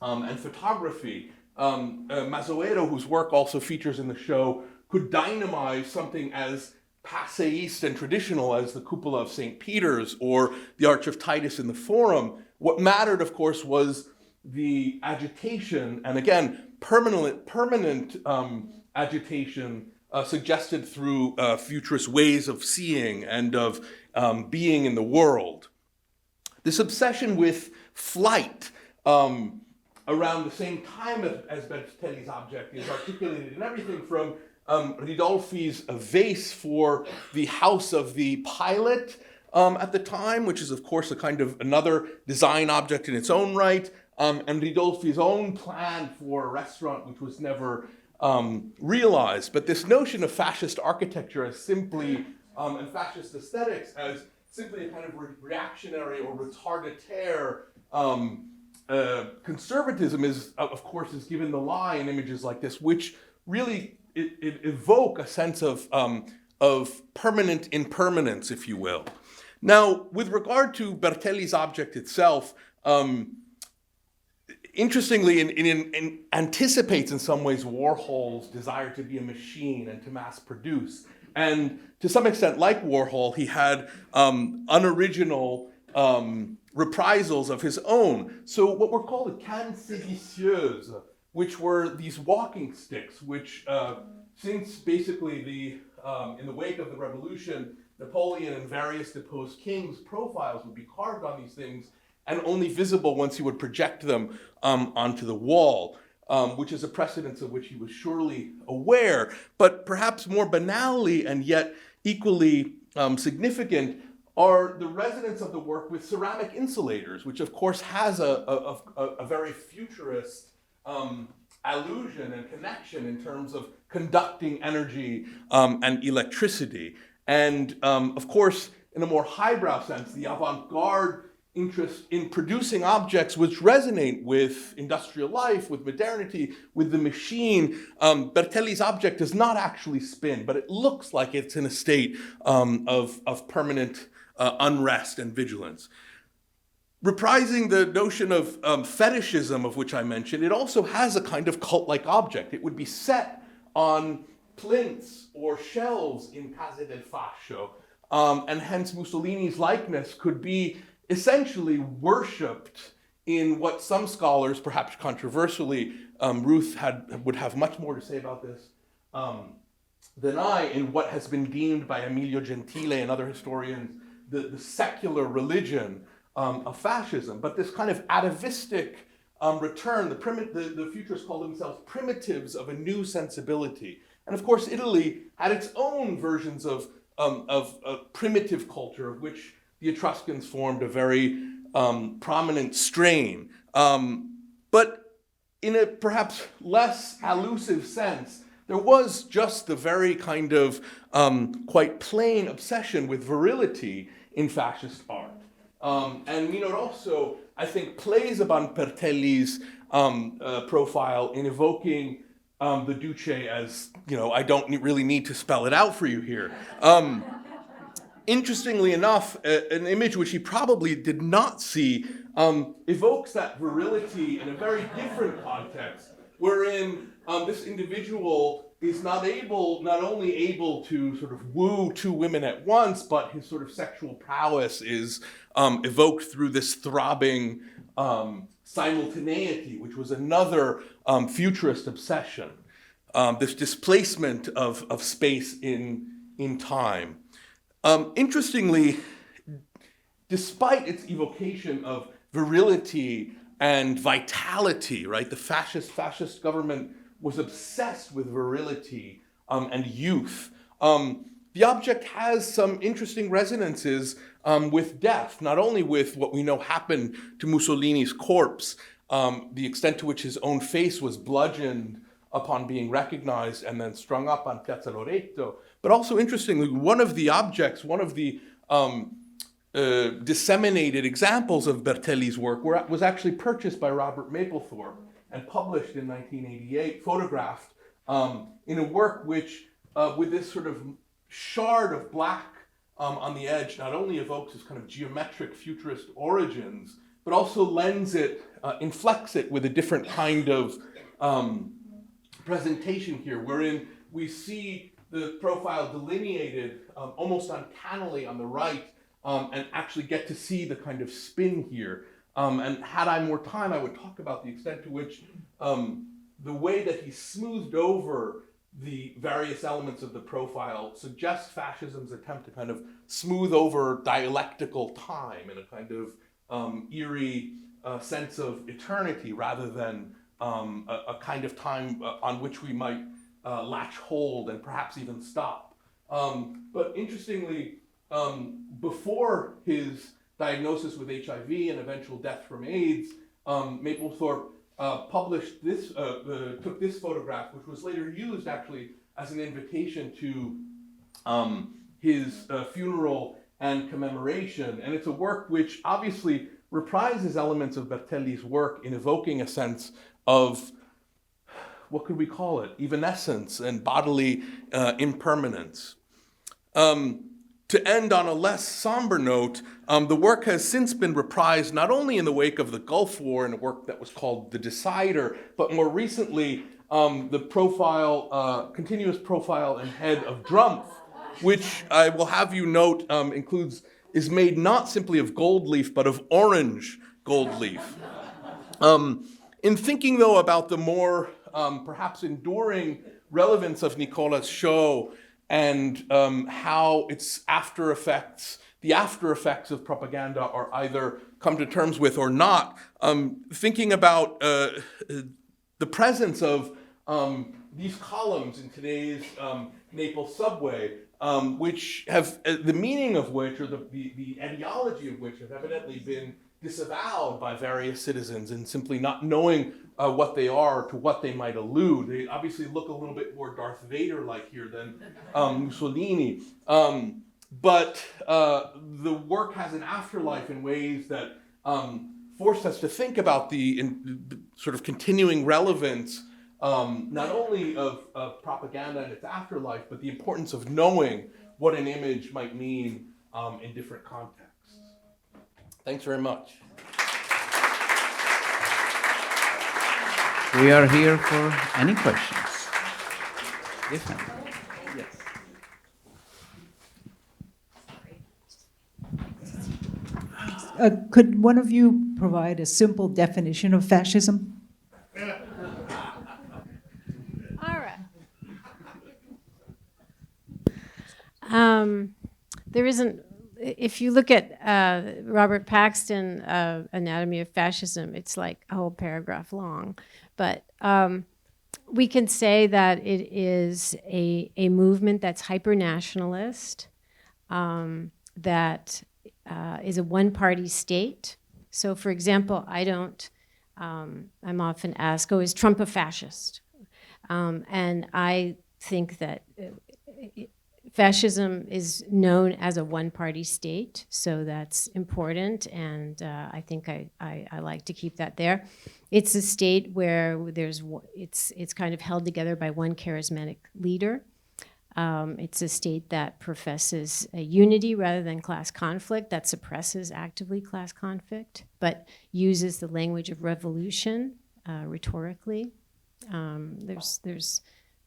and photography. Mazzoero, whose work also features in the show, could dynamize something as passeiste and traditional as the cupola of St. Peter's or the Arch of Titus in the Forum. What mattered, of course, was the agitation, and again, permanent agitation suggested through futurist ways of seeing and of being in the world. This obsession with flight around the same time as Bertelli's object is articulated in everything from Ridolfi's vase for the house of the pilot at the time, which is of course a kind of another design object in its own right, and Ridolfi's own plan for a restaurant, which was never realized. But this notion of fascist architecture as simply, and fascist aesthetics as simply a kind of reactionary or retardataire conservatism is, of course, is given the lie in images like this, which really evoke a sense of permanent impermanence, if you will. Now, with regard to Bertelli's object itself, interestingly, it anticipates in some ways Warhol's desire to be a machine and to mass produce. And to some extent, like Warhol, he had unoriginal reprisals of his own. So what were called the cannes séditieuses, which were these walking sticks, which since basically in the wake of the revolution, Napoleon and various deposed kings' profiles would be carved on these things and only visible once he would project them onto the wall, which is a precedence of which he was surely aware. But perhaps more banally and yet equally significant are the resonance of the work with ceramic insulators, which of course has a very futurist allusion and connection in terms of conducting energy and electricity. And of course, in a more highbrow sense, the avant-garde interest in producing objects which resonate with industrial life, with modernity, with the machine. Bertelli's object does not actually spin, but it looks like it's in a state of permanent unrest and vigilance. Reprising the notion of fetishism of which I mentioned, it also has a kind of cult-like object. It would be set on plinths or shelves in Casa del Fascio, and hence Mussolini's likeness could be essentially worshipped in what some scholars, perhaps controversially, Ruth would have much more to say about this than I, in what has been deemed by Emilio Gentile and other historians the secular religion of fascism. But this kind of atavistic return, the futurists call themselves primitives of a new sensibility. And of course, Italy had its own versions of primitive culture, of which the Etruscans formed a very prominent strain. But in a perhaps less allusive sense, there was just the very kind of quite plain obsession with virility in fascist art. And Minor also, I think, plays upon Bertelli's profile in evoking the Duce as, I don't really need to spell it out for you here. Interestingly enough, an image which he probably did not see evokes that virility in a very different context, wherein this individual is not only able to sort of woo two women at once, but his sort of sexual prowess is evoked through this throbbing simultaneity, which was another futurist obsession, this displacement of space in time. Interestingly, despite its evocation of virility and vitality, right, the fascist government was obsessed with virility and youth. The the object has some interesting resonances with death, not only with what we know happened to Mussolini's corpse, the extent to which his own face was bludgeoned upon being recognized and then strung up on Piazza Loreto, but also interestingly, one of the objects, one of the disseminated examples of Bertelli's work was actually purchased by Robert Mapplethorpe and published in 1988, photographed in a work which, with this sort of shard of black on the edge, not only evokes this kind of geometric futurist origins, but also lends it, inflects it with a different kind of presentation here, wherein we see the profile delineated almost uncannily on the right, and actually get to see the kind of spin here. And had I more time, I would talk about the extent to which the way that he smoothed over the various elements of the profile suggests fascism's attempt to kind of smooth over dialectical time in a kind of eerie sense of eternity, rather than a kind of time on which we might latch hold and perhaps even stop. But interestingly, before his diagnosis with HIV and eventual death from AIDS, Mapplethorpe published this, took this photograph, which was later used actually as an invitation to his funeral and commemoration. And it's a work which obviously reprises elements of Bertelli's work in evoking a sense of, what could we call it, evanescence and bodily impermanence. To end on a less somber note, the work has since been reprised not only in the wake of the Gulf War in a work that was called The Decider, but more recently the profile, continuous profile and head of Drumpf, which I will have you note is made not simply of gold leaf, but of orange gold leaf. In thinking, though, about the more perhaps enduring relevance of Nicola's show and how its after effects, the after effects of propaganda are either come to terms with or not, thinking about the presence of these columns in today's Naples subway, which have the meaning of which, or the ideology of which, have evidently been disavowed by various citizens and simply not knowing what they are, to what they might allude. They obviously look a little bit more Darth Vader-like here than Mussolini. But the work has an afterlife in ways that force us to think about the sort of continuing relevance, not only of propaganda and its afterlife, but the importance of knowing what an image might mean in different contexts. Thanks very much. We are here for any questions. Yes, ma'am. Yes. Could one of you provide a simple definition of fascism? Ara. There isn't. If you look at Robert Paxton, Anatomy of Fascism, it's like a whole paragraph long. But we can say that it is a movement that's hyper-nationalist, that is a one-party state. So, for example, I'm often asked, is Trump a fascist? And I think that fascism is known as a one-party state, so that's important, and I think I like to keep that there. It's a state where it's kind of held together by one charismatic leader. It's a state that professes a unity rather than class conflict, that suppresses actively class conflict, but uses the language of revolution rhetorically.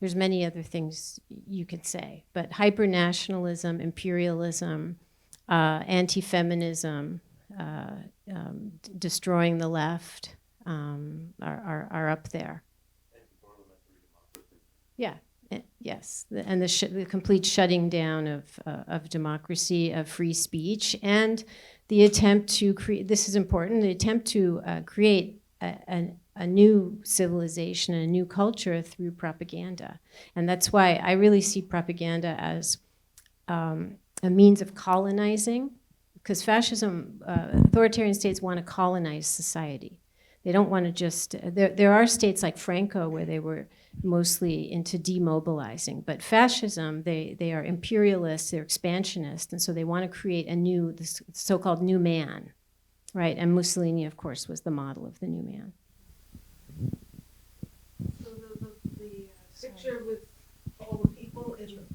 There's many other things you could say, but hyper-nationalism, imperialism, anti-feminism, destroying the left are up there. Yeah, yes, and the complete shutting down of democracy, of free speech, and the attempt to create, this is important, the attempt to create a new civilization, a new culture through propaganda. And that's why I really see propaganda as a means of colonizing, because fascism, authoritarian states want to colonize society. They don't want to just, there are states like Franco where they were mostly into demobilizing, but fascism, they are imperialists, they're expansionist, and so they want to create a new, this so-called new man, right? And Mussolini, of course, was the model of the new man. So the picture with all the people in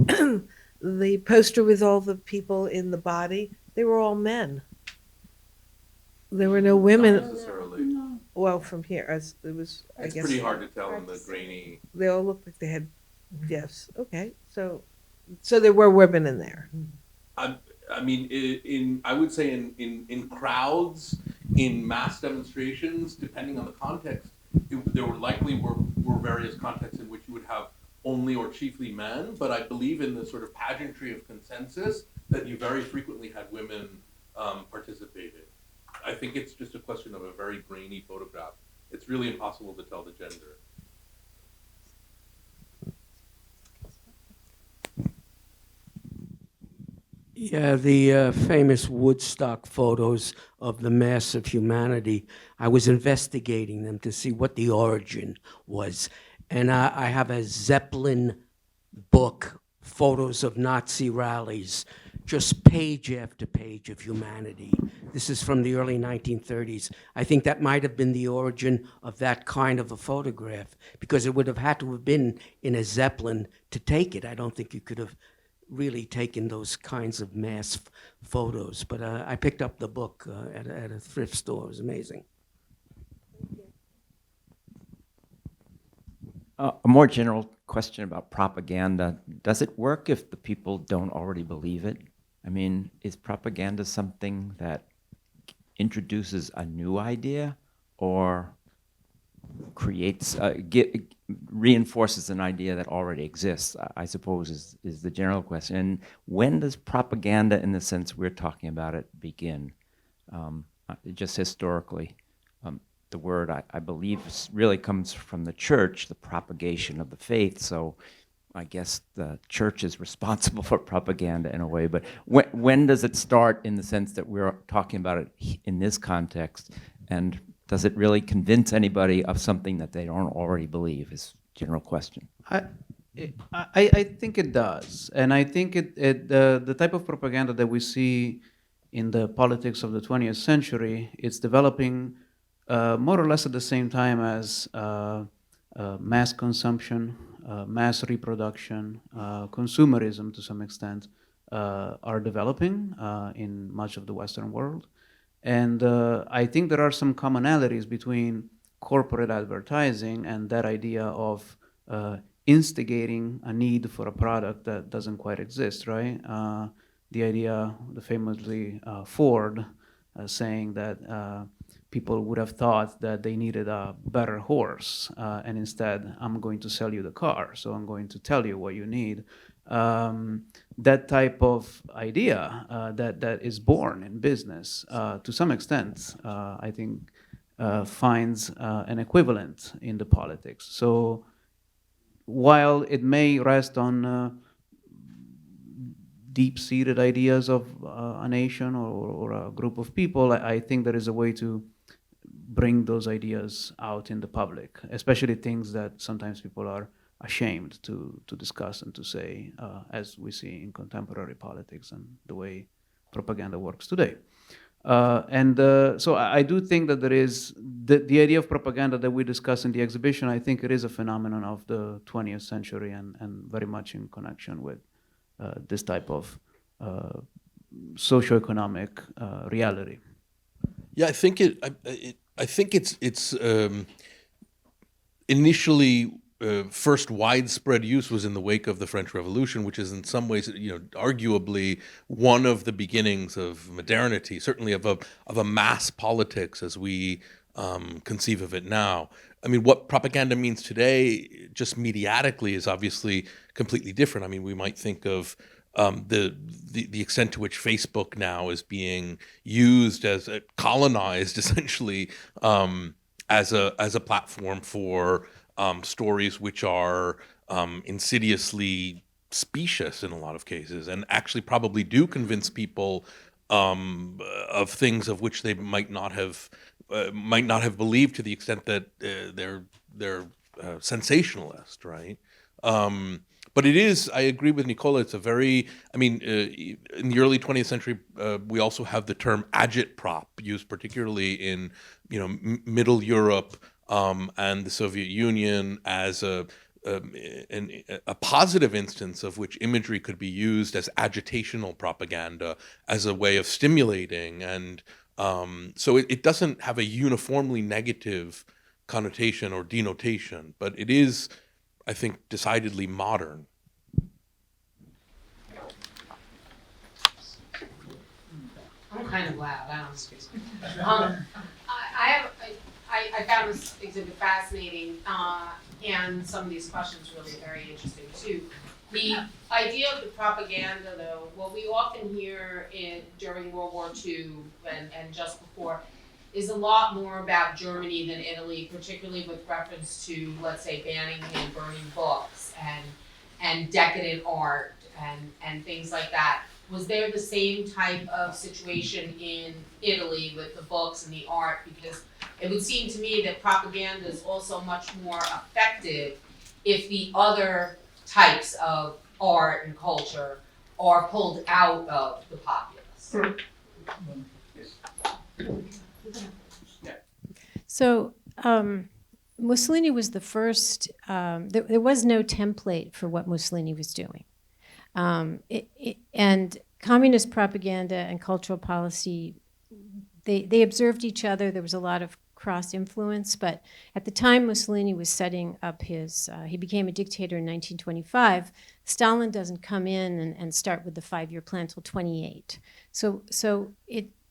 the, the poster with all the people in the body, they were all men. There were no women. Not necessarily. Well, from here, as it was, I It's guess. pretty hard to tell in the grainy. They all looked like they had, yes, okay, so there were women in there. I mean, I would say in crowds, in mass demonstrations, depending on the context, there were various contexts in which you would have only or chiefly men, but I believe in the sort of pageantry of consensus that you very frequently had women participated. I think it's just a question of a very grainy photograph. It's really impossible to tell the gender. Yeah, the famous Woodstock photos of the mass of humanity, I was investigating them to see what the origin was. And I have a Zeppelin book, photos of Nazi rallies, just page after page of humanity. This is from the early 1930s. I think that might have been the origin of that kind of a photograph, because it would have had to have been in a Zeppelin to take it. I don't think you could have really taken those kinds of mass photos. But I picked up the book at a thrift store. It was amazing. A more general question about propaganda. Does it work if the people don't already believe it? I mean, is propaganda something that introduces a new idea or creates, reinforces an idea that already exists, I suppose is the general question. And when does propaganda, in the sense we're talking about it, begin? Just historically. The word, I believe, really comes from the church, the propagation of the faith. So I guess the church is responsible for propaganda in a way. But when does it start, in the sense that we're talking about it in this context? And does it really convince anybody of something that they don't already believe, is a general question. I think it does. And I think the type of propaganda that we see in the politics of the 20th century, it's developing more or less at the same time as mass consumption, mass reproduction, consumerism to some extent are developing in much of the Western world. And I think there are some commonalities between corporate advertising and that idea of instigating a need for a product that doesn't quite exist, right? The idea, the famously Ford saying that people would have thought that they needed a better horse, and instead, I'm going to sell you the car, so I'm going to tell you what you need. That type of idea that is born in business, to some extent, I think, finds an equivalent in the politics. So while it may rest on deep-seated ideas of a nation or a group of people, I think there is a way to bring those ideas out in the public, especially things that sometimes people are ashamed to discuss and to say, as we see in contemporary politics and the way propaganda works today. So I do think that there is the idea of propaganda that we discuss in the exhibition. I think it is a phenomenon of the 20th century and very much in connection with this type of socioeconomic reality. Yeah, I think it's initially first widespread use was in the wake of the French Revolution, which is in some ways, arguably one of the beginnings of modernity, certainly of a mass politics as we conceive of it now. I mean, what propaganda means today, just mediatically, is obviously completely different. I mean, we might think of the extent to which Facebook now is being used as colonized, essentially, as a platform for stories which are insidiously specious in a lot of cases, and actually probably do convince people of things of which they might not have believed, to the extent that they're sensationalist, right? But it is, I agree with Nicola, it's a very, I mean, in the early 20th century, we also have the term agitprop used particularly in, Middle Europe and the Soviet Union as a positive instance of which imagery could be used as agitational propaganda, as a way of stimulating. And so it doesn't have a uniformly negative connotation or denotation, but it is, I think, decidedly modern. I'm kind of loud, I don't excuse me. I found this exhibit fascinating, and some of these questions really very interesting too. The idea of the propaganda, though, what we often hear during World War II and just before, is a lot more about Germany than Italy, particularly with reference to, let's say, banning and burning books and decadent art and things like that. Was there the same type of situation in Italy with the books and the art? Because it would seem to me that propaganda is also much more effective if the other types of art and culture are pulled out of the populace. So Mussolini was the first, there was no template for what Mussolini was doing. And communist propaganda and cultural policy, they observed each other. There was a lot of cross-influence, but at the time Mussolini was setting up he became a dictator in 1925, Stalin doesn't come in and start with the 5-year plan till 28. So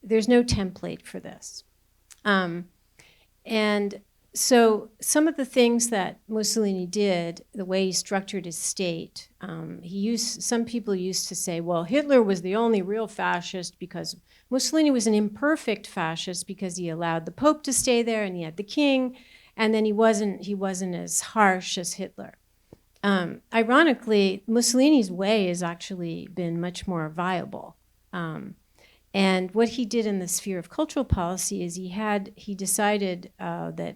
there's no template for this. And so some of the things that Mussolini did, the way he structured his state, some people used to say, well, Hitler was the only real fascist because Mussolini was an imperfect fascist because he allowed the Pope to stay there and he had the king, and then he wasn't as harsh as Hitler. Ironically, Mussolini's way has actually been much more viable. And what he did in the sphere of cultural policy is he decided that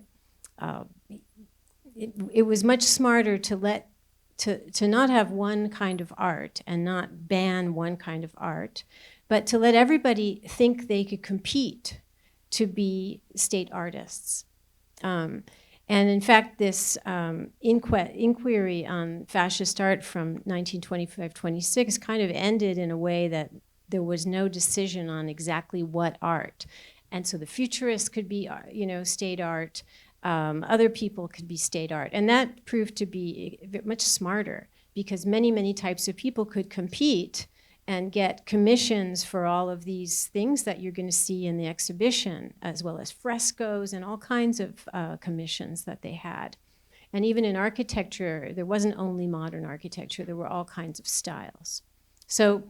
it was much smarter to not have one kind of art and not ban one kind of art, but to let everybody think they could compete to be state artists. And in fact, this inquiry on fascist art from 1925-26 kind of ended in a way that there was no decision on exactly what art. And so the futurists could be, state art. Other people could be state art. And that proved to be much smarter because many, many types of people could compete and get commissions for all of these things that you're going to see in the exhibition, as well as frescoes and all kinds of commissions that they had. And even in architecture, there wasn't only modern architecture, there were all kinds of styles. So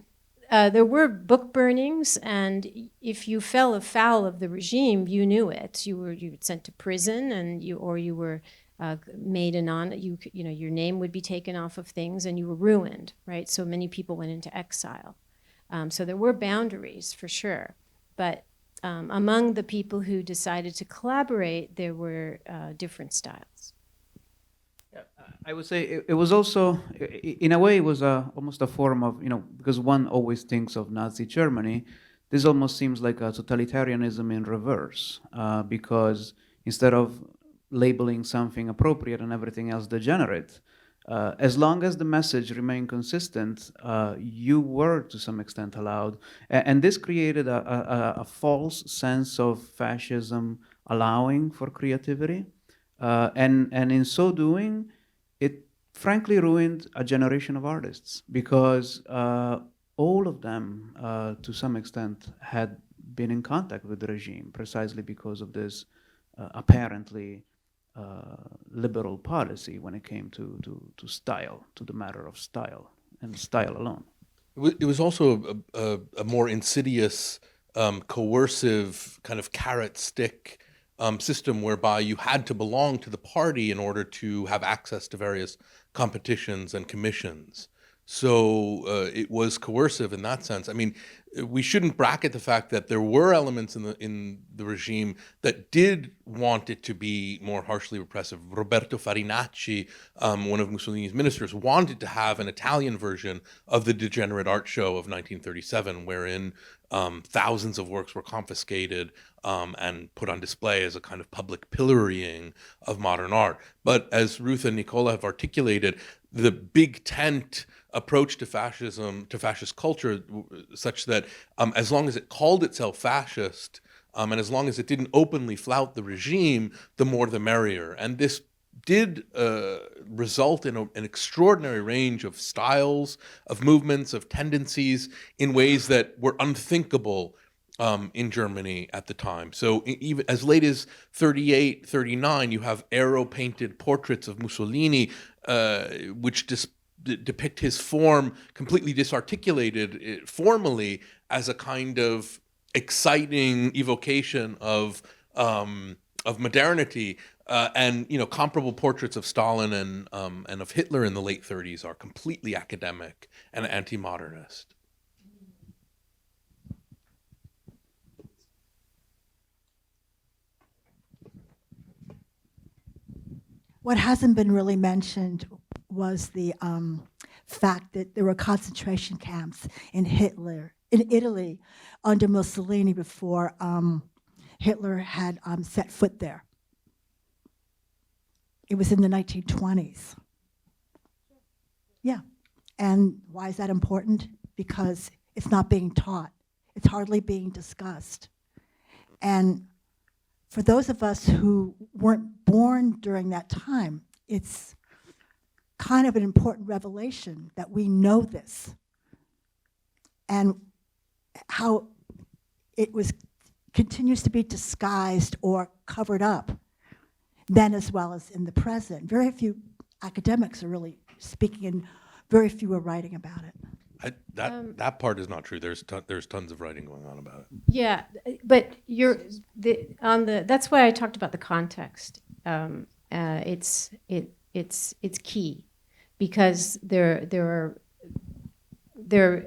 there were book burnings, and if you fell afoul of the regime, you knew it. You were sent to prison, and you were made your name would be taken off of things, and you were ruined, right? So many people went into exile. So there were boundaries for sure, but among the people who decided to collaborate, there were different styles. I would say it was also, in a way, it was almost a form of, because one always thinks of Nazi Germany, this almost seems like a totalitarianism in reverse, because instead of labeling something appropriate and everything else degenerate, as long as the message remained consistent, you were to some extent allowed. And this created a false sense of fascism allowing for creativity. And in so doing, it frankly ruined a generation of artists because all of them, to some extent, had been in contact with the regime precisely because of this apparently liberal policy when it came to style, to the matter of style, and style alone. It was also a more insidious, coercive kind of carrot stick system whereby you had to belong to the party in order to have access to various competitions and commissions. So it was coercive in that sense. I mean, we shouldn't bracket the fact that there were elements in the regime that did want it to be more harshly repressive. Roberto Farinacci, one of Mussolini's ministers, wanted to have an Italian version of the degenerate art show of 1937, wherein thousands of works were confiscated and put on display as a kind of public pillorying of modern art. But as Ruth and Nicola have articulated, the big tent approach to fascism, to fascist culture, such that as long as it called itself fascist, and as long as it didn't openly flout the regime, the more the merrier. And this did result in an extraordinary range of styles, of movements, of tendencies in ways that were unthinkable in Germany at the time. So even as late as 38, 39, you have aero-painted portraits of Mussolini, which depict his form completely disarticulated formally as a kind of exciting evocation of modernity. And comparable portraits of Stalin and of Hitler in the late 30s are completely academic and anti-modernist. What hasn't been really mentioned was the fact that there were concentration camps in Italy under Mussolini before Hitler had set foot there. It was in the 1920s. Yeah. And why is that important? Because it's not being taught. It's hardly being discussed. And for those of us who weren't born during that time, it's kind of an important revelation that we know this and how it continues to be disguised or covered up then as well as in the present. Very few academics are really speaking and very few are writing about it. That part is not true. There's tons of writing going on about it. Yeah, but that's why I talked about the context. It's key because there are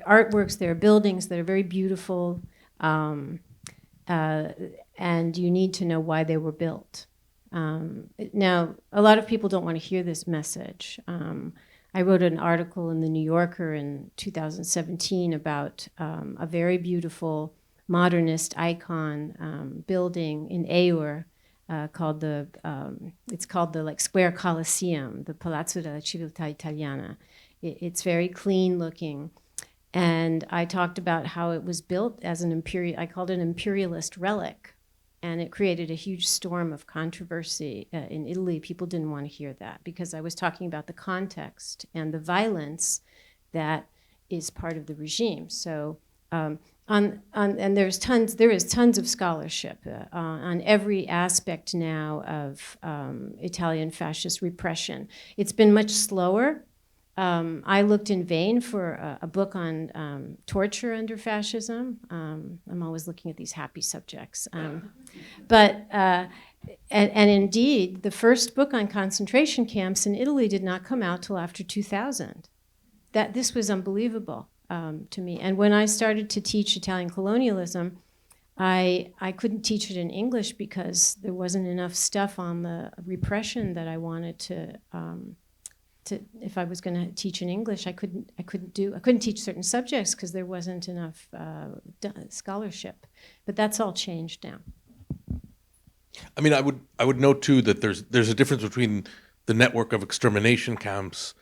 artworks, there are buildings that are very beautiful, and you need to know why they were built. Now, a lot of people don't want to hear this message. I wrote an article in the New Yorker in 2017 about a very beautiful modernist icon building in Eur called the Square Colosseum, the Palazzo della Civiltà Italiana. It's very clean looking. And I talked about how it was built as I called it an imperialist relic. And it created a huge storm of controversy in Italy. People didn't want to hear that because I was talking about the context and the violence that is part of the regime. So, and there is tons of scholarship on every aspect now of Italian fascist repression. It's been much slower. I looked in vain for a book on torture under fascism. I'm always looking at these happy subjects. And indeed, the first book on concentration camps in Italy did not come out till after 2000. This was unbelievable to me. And when I started to teach Italian colonialism, I couldn't teach it in English because there wasn't enough stuff on the repression that I wanted to if I was going to teach in English, I couldn't teach certain subjects because there wasn't enough scholarship. But that's all changed now. I mean, I would note too that there's a difference between the network of extermination camps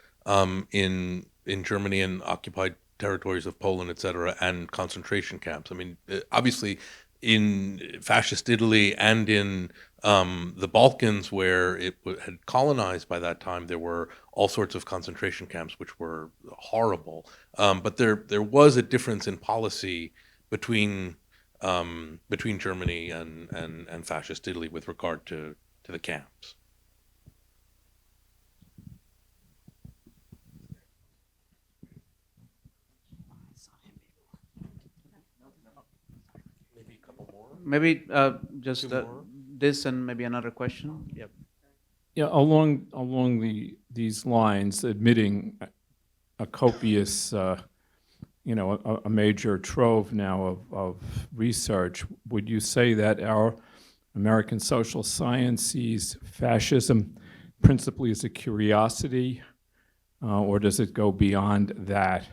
in Germany and occupied territories of Poland, et cetera, and concentration camps. I mean, obviously, in fascist Italy and in the Balkans, where it had colonized by that time, there were all sorts of concentration camps which were horrible. But there was a difference in policy between Germany and fascist Italy with regard to the camps. Maybe a couple more. Maybe just Two more? this and maybe another question. Yep. Yeah, along these lines, admitting a copious, a major trove now of research. Would you say that our American social science sees fascism principally as a curiosity, or does it go beyond that?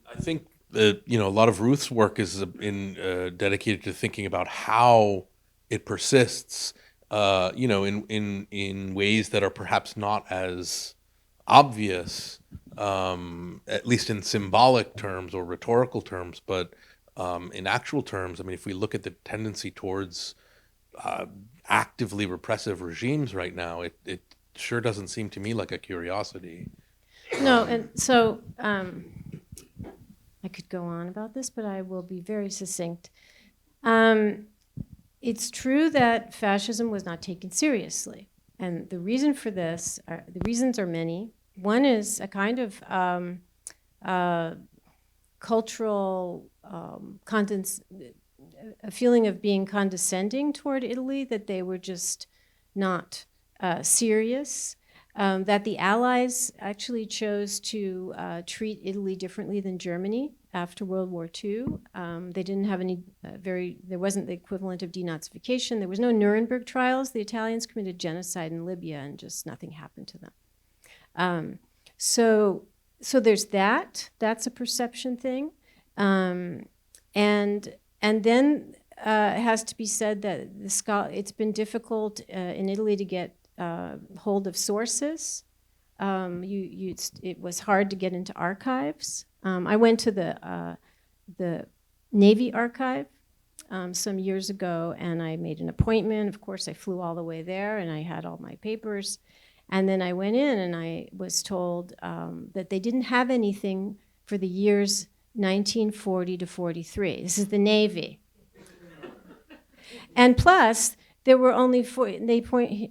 I think that a lot of Ruth's work is dedicated to thinking about how it persists, in ways that are perhaps not as obvious, at least in symbolic terms or rhetorical terms, but in actual terms. I mean, if we look at the tendency towards actively repressive regimes right now, it sure doesn't seem to me like a curiosity. No, and so I could go on about this, but I will be very succinct. It's true that fascism was not taken seriously. And the reason for this, the reasons are many. One is a kind of cultural a feeling of being condescending toward Italy, that they were just not serious. That the Allies actually chose to treat Italy differently than Germany after World War II. They didn't have any there wasn't the equivalent of denazification. There was no Nuremberg trials. The Italians committed genocide in Libya and just nothing happened to them. So there's that. That's a perception thing. And then it has to be said that it's been difficult in Italy to get hold of sources. It was hard to get into archives. I went to the Navy archive some years ago, and I made an appointment. Of course, I flew all the way there, and I had all my papers. And then I went in, and I was told that they didn't have anything for the years 1940 to 43. This is the Navy. And plus, there were only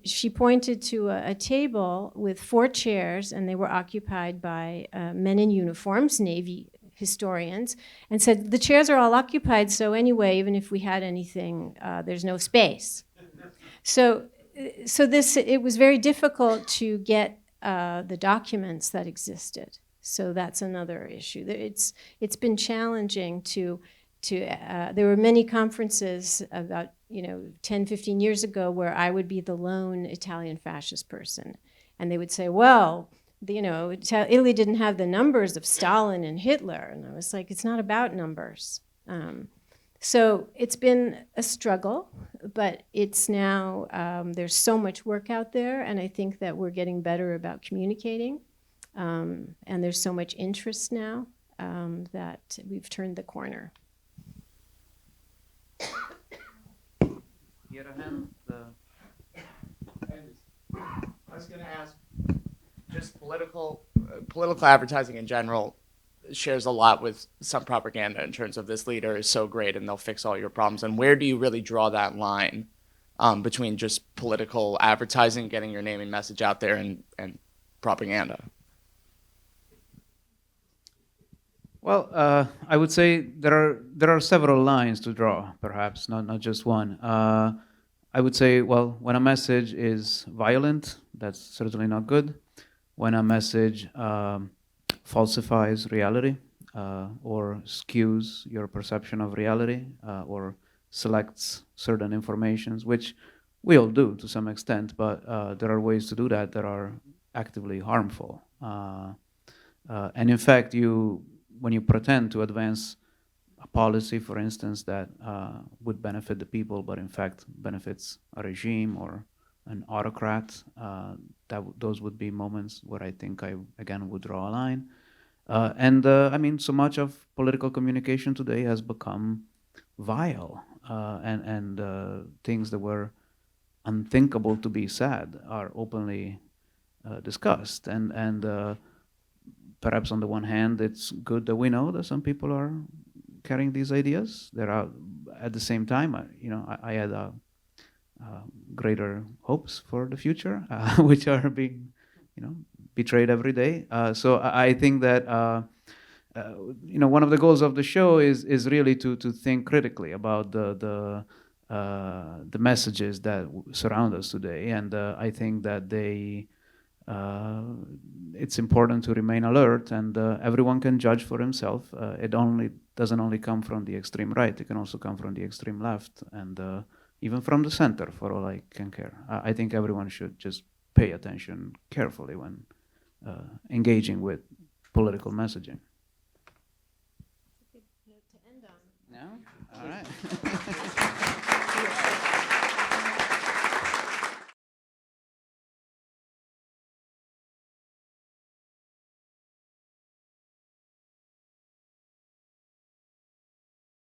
she pointed to a table with 4 chairs, and they were occupied by men in uniforms, Navy historians, and said, the chairs are all occupied, so anyway, even if we had anything, there's no space. So it was very difficult to get the documents that existed. So that's another issue. It's been challenging to there were many conferences about 10, 15 years ago where I would be the lone Italian fascist person. And they would say, well, Italy didn't have the numbers of Stalin and Hitler. And I was like, it's not about numbers. So it's been a struggle, but it's now, there's so much work out there, and I think that we're getting better about communicating. And there's so much interest now that we've turned the corner. I was going to ask, just political advertising in general shares a lot with some propaganda in terms of this leader is so great and they'll fix all your problems. And where do you really draw that line between just political advertising, getting your name and message out there, and propaganda? Well, I would say there are several lines to draw, perhaps, not just one. I would say, well, when a message is violent, that's certainly not good. When a message falsifies reality or skews your perception of reality or selects certain informations, which we all do to some extent, but there are ways to do that are actively harmful. And in fact, when you pretend to advance a policy, for instance, that would benefit the people, but in fact benefits a regime or an autocrat, those would be moments where I think I, again, would draw a line. I mean, so much of political communication today has become vile, and things that were unthinkable to be said are openly discussed. And perhaps on the one hand, it's good that we know that some people are carrying these ideas. There are, at the same time, I had greater hopes for the future, which are being, betrayed every day. So I think that one of the goals of the show is really to think critically about the the messages that surround us today. And I think that it's important to remain alert, and everyone can judge for himself. It doesn't only come from the extreme right, it can also come from the extreme left, and even from the center, for all I can care. I think everyone should just pay attention carefully when engaging with political messaging. To end on. No? All right.